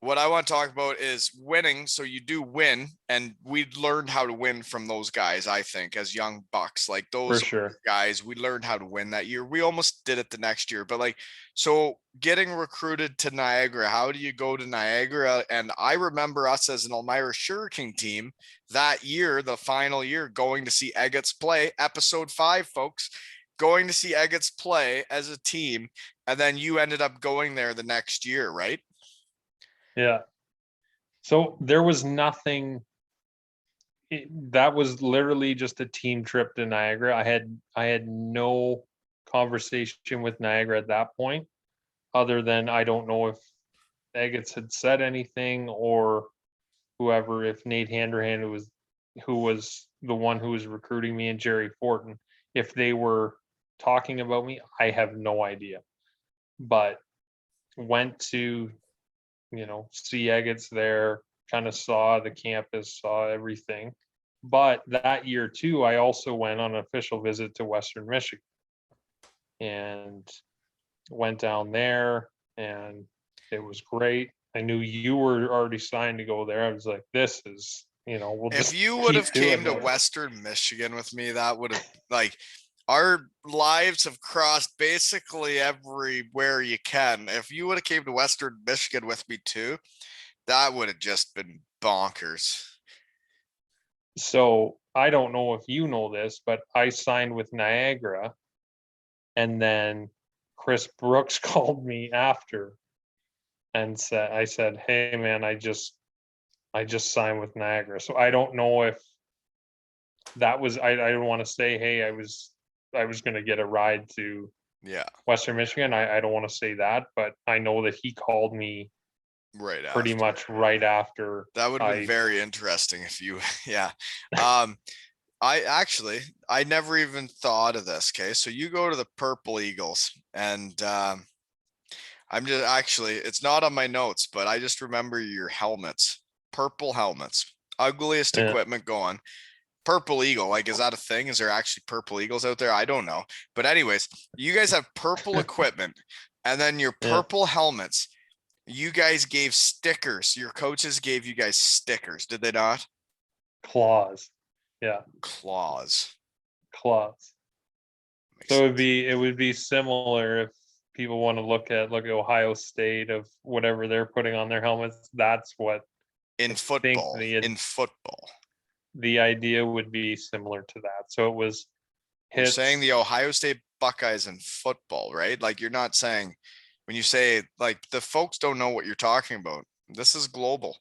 what I want to talk about is winning. So you do win, and we learned how to win from those guys. I think as young bucks, like those guys, we learned how to win that year. We almost did it the next year, but like, so getting recruited to Niagara, how do you go to Niagara? And I remember us as an Elmira Sugar King team that year, the final year, going to see Eggets play. Episode 5, folks, going to see Eggets play as a team, and then you ended up going there the next year, right? Yeah. So there was nothing. That was literally just a team trip to Niagara. I had no conversation with Niagara at that point, other than I don't know if Eggets had said anything or whoever, if Nate Handrahan, who was the one who was recruiting me, and Jerry Fortin, if they were talking about me, I have no idea. But went to see Eggets there, kind of saw the campus, saw everything. But that year too, I also went on an official visit to Western Michigan and went down there, and it was great. I knew you were already signed to go there. I was like, this is, we'll if you would have came to Western Michigan with me, that would have like our lives have crossed basically everywhere you can. If you would have came to Western Michigan with me too, that would have just been bonkers. So I don't know if you know this, but I signed with Niagara, and then Chris Brooks called me after and I said, hey man, I just signed with Niagara. So I don't know if that was, I don't want to say, hey, I was going to get a ride to Western Michigan. I don't want to say that, but I know that he called me pretty much right after. That would have been very interesting if you, I never even thought of this. Okay. So you go to the Purple Eagles, and I'm just actually, it's not on my notes, but I just remember your helmets, purple helmets, ugliest equipment going. Purple Eagle, like, is that a thing? Is there actually Purple Eagles out there? I don't know. But anyways, you guys have purple equipment, and then your purple helmets. You guys gave stickers. Your coaches gave you guys stickers, did they not? Claws. Yeah. Claws. claws. Makes So sense. it would be similar if people want to look at Ohio State of whatever they're putting on their helmets. That's what In I think football. In football. the idea would be similar to that. So it was You're saying hits. the Ohio State Buckeyes in football, right? Like you're not saying when you say like the folks don't know what you're talking about. This is global.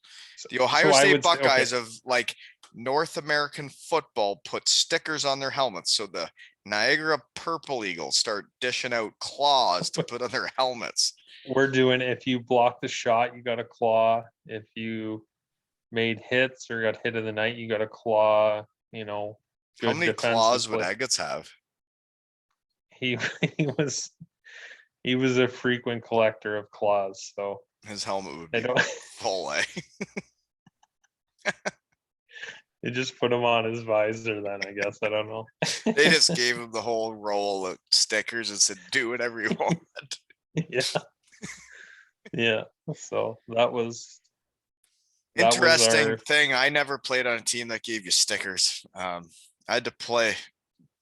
The Ohio So I State would say, okay, Buckeyes of like North American football put stickers on their helmets. So the Niagara Purple Eagles start dishing out claws to put on their helmets. we're doing, if you block the shot, you got a claw. If you made hits or got hit of the night, you got a claw. You know, How good many claws would defensively. Agates have? He he was he was a frequent collector of claws. So His helmet would I be don't. full, eh? They just put him on his visor. Then I guess I don't know. They just gave him the whole roll of stickers and said, "Do whatever you want." Yeah, yeah. So that was Interesting our. thing. I never played on a team that gave you stickers. I had to play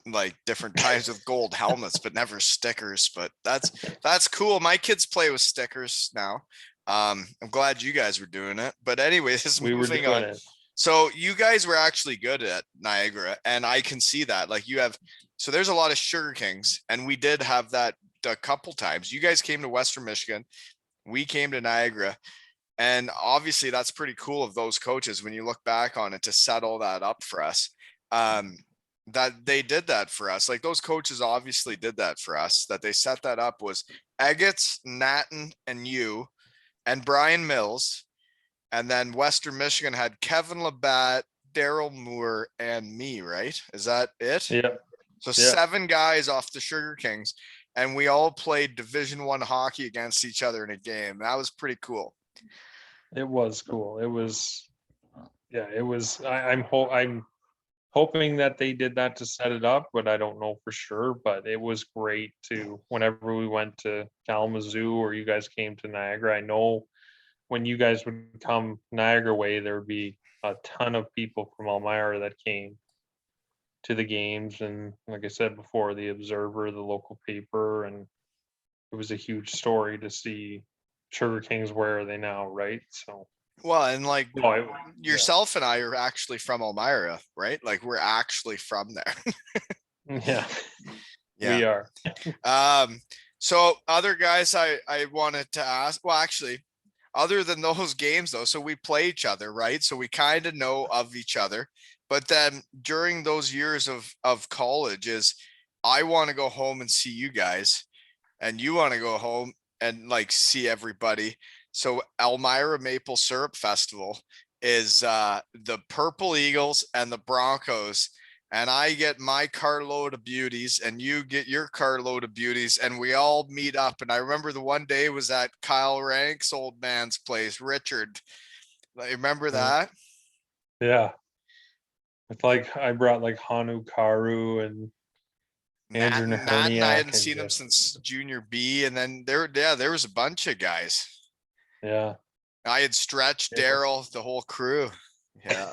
like different times with gold helmets, but never stickers. But that's cool. My kids play with stickers now. I'm glad you guys were doing it. But anyways, We were moving doing on. it. So you guys were actually good at Niagara, and I can see that. Like you have, so there's a lot of Sugar Kings, and we did have that a couple times. You guys came to Western Michigan, we came to Niagara, and obviously that's pretty cool of those coaches when you look back on it to set all that up for us. That they did that for us. Like those coaches obviously did that for us. That they set that up was Agates, Natten, and you, and Brian Mills. And then Western Michigan had Kevin Labatt, Daryl Moore, and me, right? Is that it? Yeah, So yeah. 7 guys off the Sugar Kings, and we all played Division I hockey against each other in a game. That was pretty cool. It was cool. It was, yeah. It was. I'm hoping that they did that to set it up, but I don't know for sure. But it was great to whenever we went to Kalamazoo or you guys came to Niagara. I know when you guys would come Niagara way, there would be a ton of people from Elmira that came to the games, and like I said before, the Observer, the local paper, and it was a huge story to see Sugar Kings. Where are they now, right? So, Well, and like yeah. yourself and I are actually from Elmira, right? Like we're actually from there. Yeah, Yeah. we are. So other guys I wanted to ask, well, actually, other than those games though, so we play each other, right? So we kind of know of each other. But then during those years of college is I want to go home and see you guys, and you want to go home and like see everybody. So Elmira Maple Syrup Festival is the Purple Eagles and the Broncos, and I get my carload of beauties and you get your carload of beauties, and we all meet up. And I remember the one day was at Kyle Rank's old man's place, Richard. I remember that. Yeah, it's like I brought like Hanu Karu and Andrew Nat and I Naherniak hadn't and seen him just, since junior B, and then there was a bunch of guys. yeah, I had stretched it was Daryl, the whole crew. Yeah.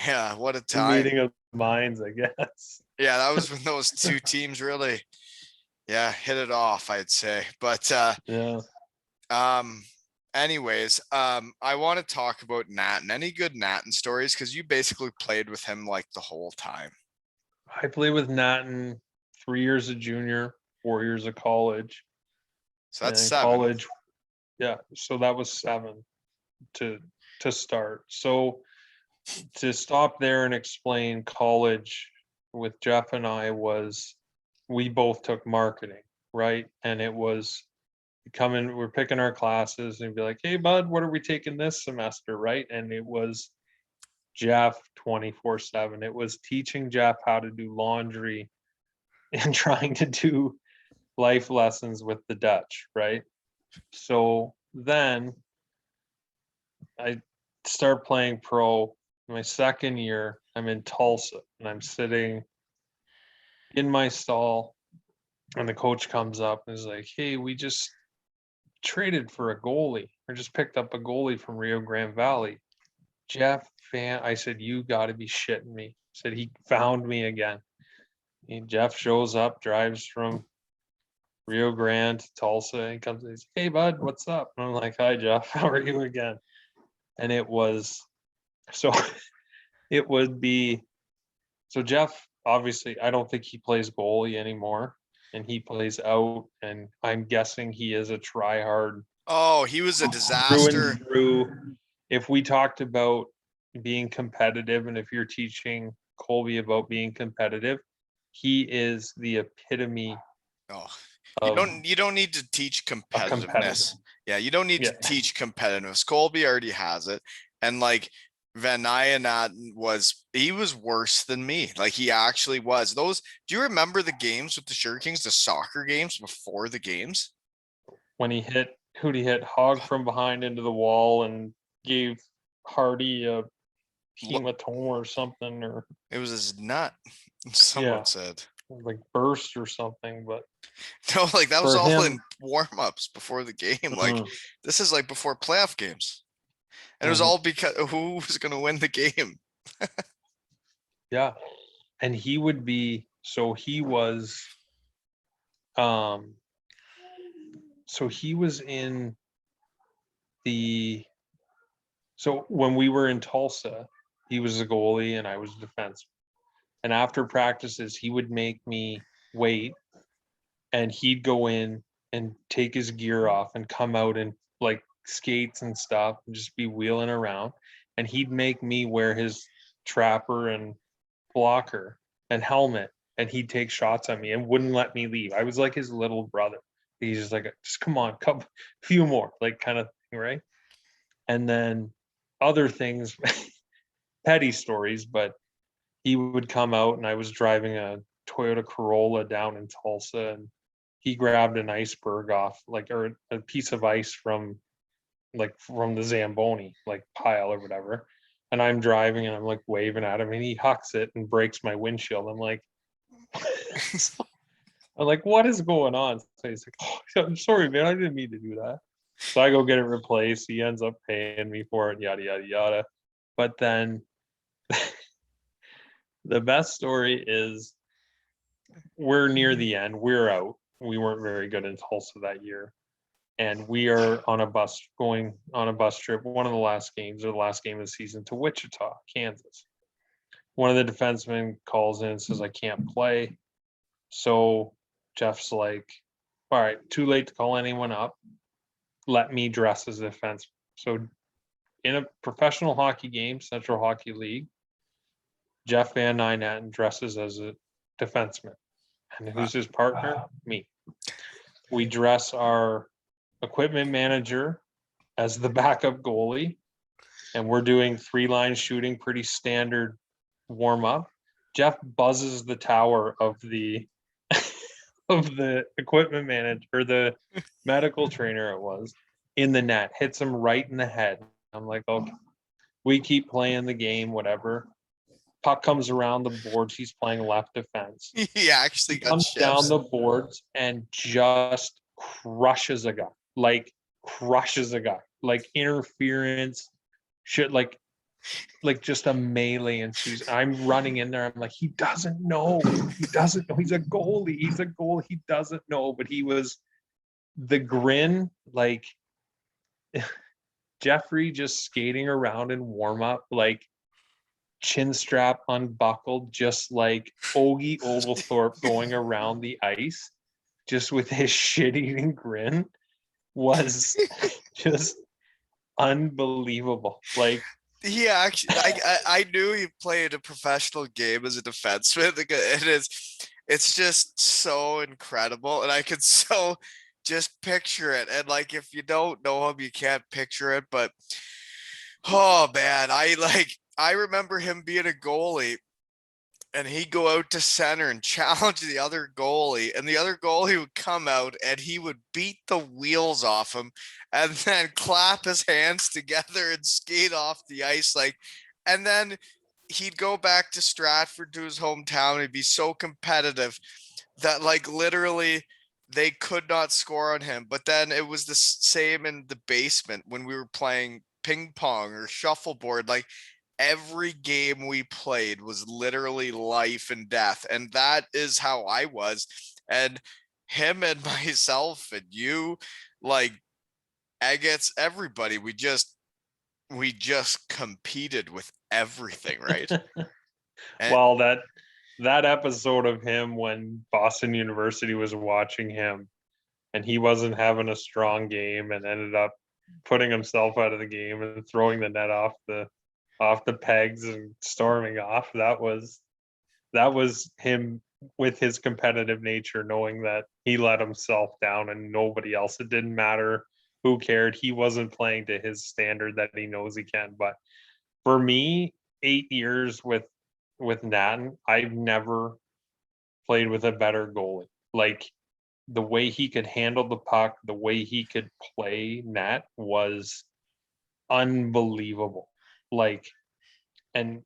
Yeah, what a a time. meeting of minds, I guess. Yeah, that was when those two teams really, yeah, hit it off, I'd say. But Yeah, um anyways, I want to talk about Natten. Any good Natten stories? Because you basically played with him like the whole time. I played with Natten 3 years of junior, 4 years of college, So and that's in 7. college, yeah. So that was 7 to start. So to stop there and explain college with Jeff and I was we both took marketing, right? And it was coming, we're picking our classes and be like, hey bud, what are we taking this semester, right? And it was Jeff 24/7. It was teaching Jeff how to do laundry and trying to do life lessons with the Dutch, right? So then I start playing pro. My second year, I'm in Tulsa and I'm sitting in my stall, and the coach comes up and is like, hey, we just traded for a goalie or just picked up a goalie from Rio Grande Valley. Jeff Fan, I said, you got to be shitting me. I said, he found me again. Jeff shows up, drives from Rio Grande to Tulsa, and comes and says, "Hey, bud, what's up?" And I'm like, "Hi, Jeff. How are you again?" And it was so. It would be so. Jeff, obviously, I don't think he plays goalie anymore, and he plays out. And I'm guessing he is a try-hard Oh, he was a through disaster. and through. If we talked about being competitive, and if you're teaching Colby about being competitive, he is the epitome Oh, of you don't need to teach a competitor. competitiveness. Yeah, you don't need Yeah. to teach competitiveness. Colby already has it. And like Van Nuyen he was worse than me. Like he actually was. Do you remember the games with the Sugar Kings, the soccer games before the games? When he hit, who'd he hit? Hog from behind into the wall and gave Hardy a hematoma or something, or It was his nut, someone yeah, said. like burst or something. But No, like that was for all in him, warm-ups before the game. Like mhm, this is like before playoff games. And it was mhm, all because who was gonna win the game. yeah, and he would be so he was, um, so he was in the so when we were in Tulsa, he was a goalie and I was a defense. And after practices, he would make me wait, and he'd go in and take his gear off and come out in like skates and stuff and just be wheeling around. And he'd make me wear his trapper and blocker and helmet, and he'd take shots at me and wouldn't let me leave. I was like his little brother. He's just like, just come on, come few more, like kind of thing, right? And then other things, petty stories, but he would come out and I was driving a Toyota Corolla down in Tulsa, and he grabbed an iceberg off, like, or a piece of ice from the Zamboni like pile or whatever. And I'm driving and I'm like waving at him and he hucks it and breaks my windshield. I'm like, what is going on? So he's like, "Oh, I'm sorry, man. I didn't mean to do that." So I go get it replaced. He ends up paying me for it, yada, yada, yada. But then the best story is we're near the end. We're out. We weren't very good in Tulsa that year. And we are on a bus, going on a bus trip, one of the last games or the last game of the season, to Wichita, Kansas. One of the defensemen calls in and says, "I can't play." So Jeff's like, "All right, too late to call anyone up. Let me dress as a defenseman." So in a professional hockey game, Central Hockey League, Jeff Van Nuyen dresses as a defenseman. And who's his partner? Me. We dress our equipment manager as the backup goalie, and we're doing 3-line shooting, pretty standard warm up. Jeff buzzes the tower of the of the equipment manager, or the medical trainer it was, in the net, hits him right in the head. I'm like, okay, we keep playing the game, whatever. Puck comes around the boards. He's playing left defense. He actually got Comes down shifts. the boards and just crushes a guy, like interference, shit, like just a melee ensues. I'm running in there. I'm like, he doesn't know. He doesn't know. He's a goalie. He's a goal. He doesn't know. But he was the grin, like Jeffrey just skating around in warm up, like chin strap unbuckled, just like Ogie Oglethorpe going around the ice, just with his shit-eating grin, was just unbelievable. Like, He actually, I knew he played a professional game as a defenseman. It's just so incredible, and I could so just picture it. And like, if you don't know him, you can't picture it. But oh man, I remember him being a goalie, and he'd go out to center and challenge the other goalie, and the other goalie would come out and he would beat the wheels off him and then clap his hands together and skate off the ice. And then he'd go back to Stratford, to his hometown. He'd be so competitive that like literally they could not score on him. But then it was the same in the basement when we were playing ping pong or shuffleboard. Like every game we played was literally life and death. And that is how I was. And him and myself and you, like agates, everybody, we just competed with everything, right? And Well, that episode of him when Boston University was watching him and he wasn't having a strong game and ended up putting himself out of the game and throwing the net off the pegs and storming off. That was him with his competitive nature, knowing that he let himself down and nobody else. It didn't matter who cared. He wasn't playing to his standard that he knows he can. But for me, 8 years with Natton, I've never played with a better goalie. Like the way he could handle the puck, the way he could play net was unbelievable. Like, and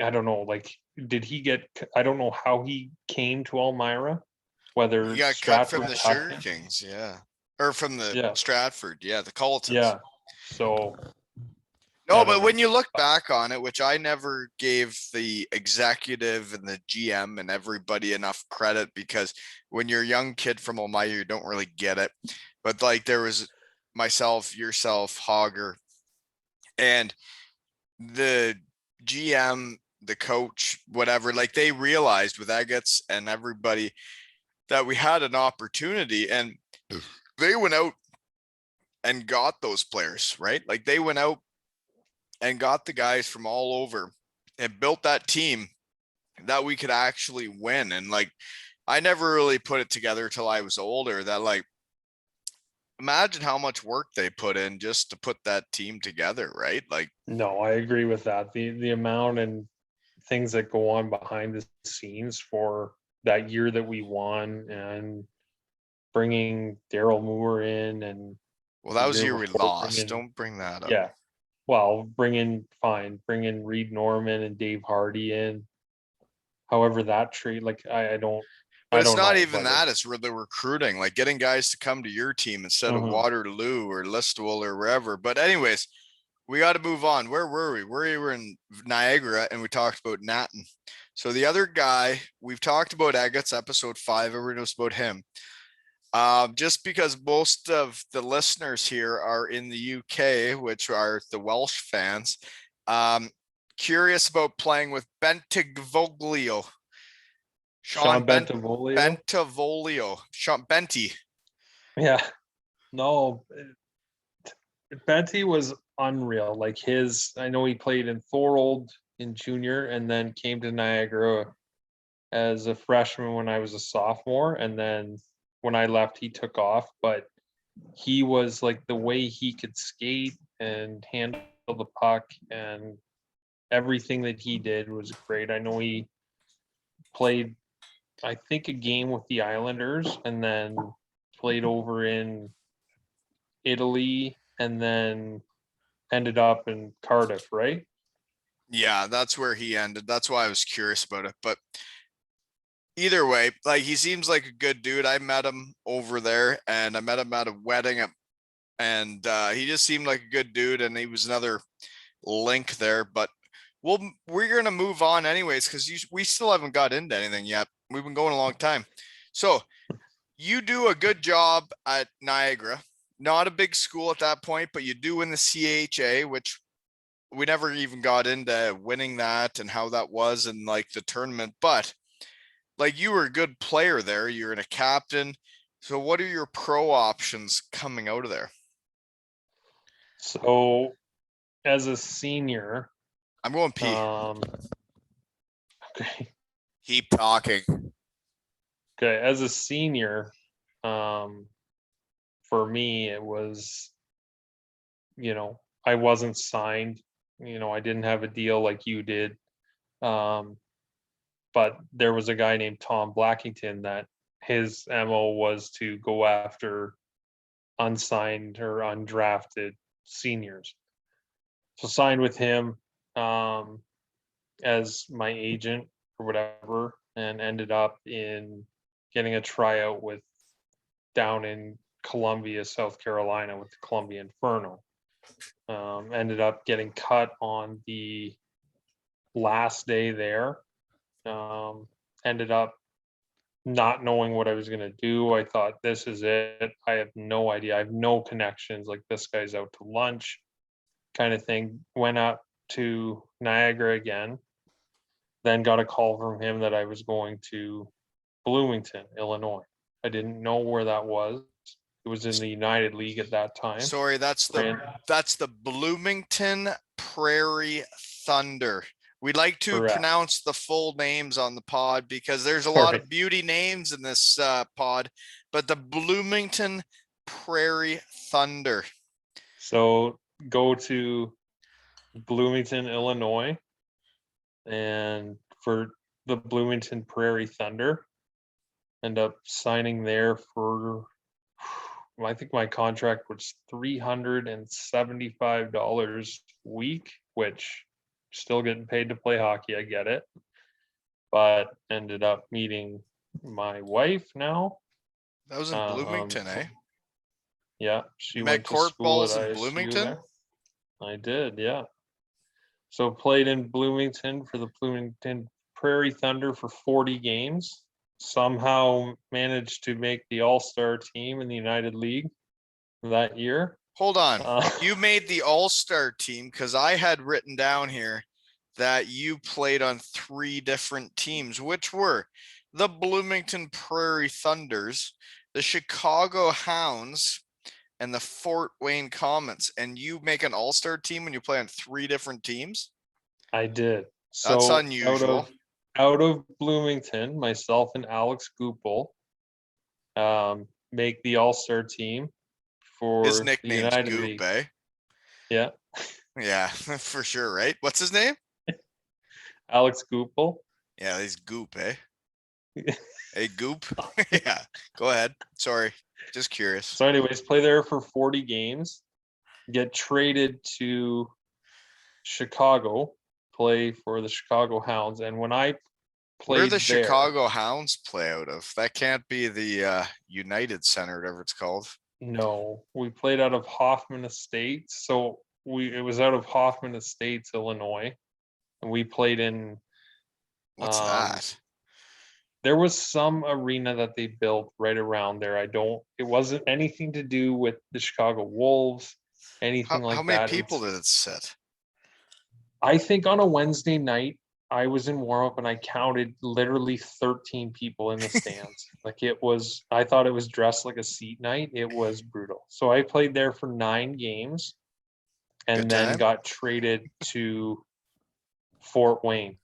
I don't know, like, I don't know how he came to Elmira, he whether got cut from Stratford the cut Sugar him. Kings, yeah. Or from the Yeah, Stratford, yeah, the Colletons. yeah. So No, I don't but when know. you look back on it, which I never gave the executive and the GM and everybody enough credit, because when you're a young kid from Elmira, you don't really get it. But like there was myself, yourself, Hogger, and the GM, the coach, whatever, like they realized with agates and everybody that we had an opportunity, and they went out and got those players, right? Like they went out and got the guys from all over and built that team that we could actually win. And like, I never really put it together till I was older that like, imagine how much work they put in just to put that team together, right? Like, No, I agree with that. The amount and things that go on behind the scenes for that year that we won, and bringing Daryl Moore in, and well, the that was the year year we before lost. bringing, Don't bring that up. yeah, well, bringing Reed Norman and Dave Hardy in. However, that trade, like But I it's don't not know, even but that. It's the recruiting, like getting guys to come to your team instead of mhm. Waterloo or Listowel or wherever. But anyways, we got to move on. Where were we? We were in Niagara and we talked about Natton. So the other guy, we've talked about Agates, episode 5. Everyone knows about him. Just because most of the listeners here are in the UK, which are the Welsh fans, um, curious about playing with Bentivoglio. Sean Sean Bentavolio. Bentivoglio. Sean Benty. Yeah, no, Benty was unreal. Like I know he played in Thorold in junior, and then came to Niagara as a freshman when I was a sophomore, and then when I left, he took off. But he was like the way he could skate and handle the puck, and everything that he did was great. I know he played, I think, a game with the Islanders, and then played over in Italy, and then ended up in Cardiff, right? Yeah, that's where he ended. That's why I was curious about it. But either way, like he seems like a good dude. I met him over there and I met him at a wedding and he just seemed like a good dude and he was another link there. But we're gonna move on anyways because we still haven't got into anything yet. We've been going a long time. So you do a good job at Niagara. Not a big school at that point, but you do win the CHA, which we never even got into winning that and how that was and like the tournament. But like you were a good player there. You're in a captain. So what are your pro options coming out of there? So as a senior, I'm going P. Okay, Keep talking. okay, as a senior, um, for me, it was, I wasn't signed. I didn't have a deal like you did. Um, but there was a guy named Tom Blackington that his MO was to go after unsigned or undrafted seniors. So signed with him as my agent or whatever, and ended up in getting a tryout with down in Columbia, South Carolina, with the Columbia Inferno. Ended up getting cut on the last day there. Ended up not knowing what I was going to do. I thought, this is it. I have no idea. I have no connections. Like, this guy's out to lunch kind of thing. Went up to Niagara again. Then got a call from him that I was going to Bloomington, Illinois. I didn't know where that was. It was in the United League at that time. Sorry, that's the Bloomington Prairie Thunder. We like to Correct. pronounce the full names on the pod because there's a lot of beauty names in this pod, but the Bloomington Prairie Thunder. So go to Bloomington, Illinois, and for the Bloomington Prairie Thunder, end up signing there for, I think my contract was $375 a week, which still getting paid to play hockey. I get it. But ended up meeting my wife now. That was in Bloomington, eh? Yeah. She you went met to Court school Ballz at in ISU Bloomington? there. I did, yeah. So played in Bloomington for the Bloomington Prairie Thunder for 40 games. Somehow managed to make the All-Star team in the United League that year. Hold on. You made the All-Star team because I had written down here that you played on 3 different teams, which were the Bloomington Prairie Thunders, the Chicago Hounds, and the Fort Wayne Comets. And you make an All-Star team when you play on 3 different teams? I did. That's So unusual. Out of Bloomington, myself and Alex Goupel make the All-Star team for His the nickname's United Goop, League. eh? Yeah. Yeah, for sure, right? What's his name? Alex Goupel. Yeah, he's Goop, eh? Hey, Goop. Yeah, go ahead. Sorry, just curious. So anyways, play there for 40 games, get traded to Chicago, play for the Chicago Hounds. And when I played Where the there, Chicago Hounds play out of? That can't be the United Center, whatever it's called. no, we played out of Hoffman Estates. So it was out of Hoffman Estates, Illinois. And we played in What's that? There was some arena that they built right around there. It wasn't anything to do with the Chicago Wolves, anything like that. How many people did it sit? I think on a Wednesday night, I was in warm-up and I counted literally 13 people in the stands. I thought it was dressed like a seat night. It was brutal. So I played there for 9 games and then got traded to Fort Wayne.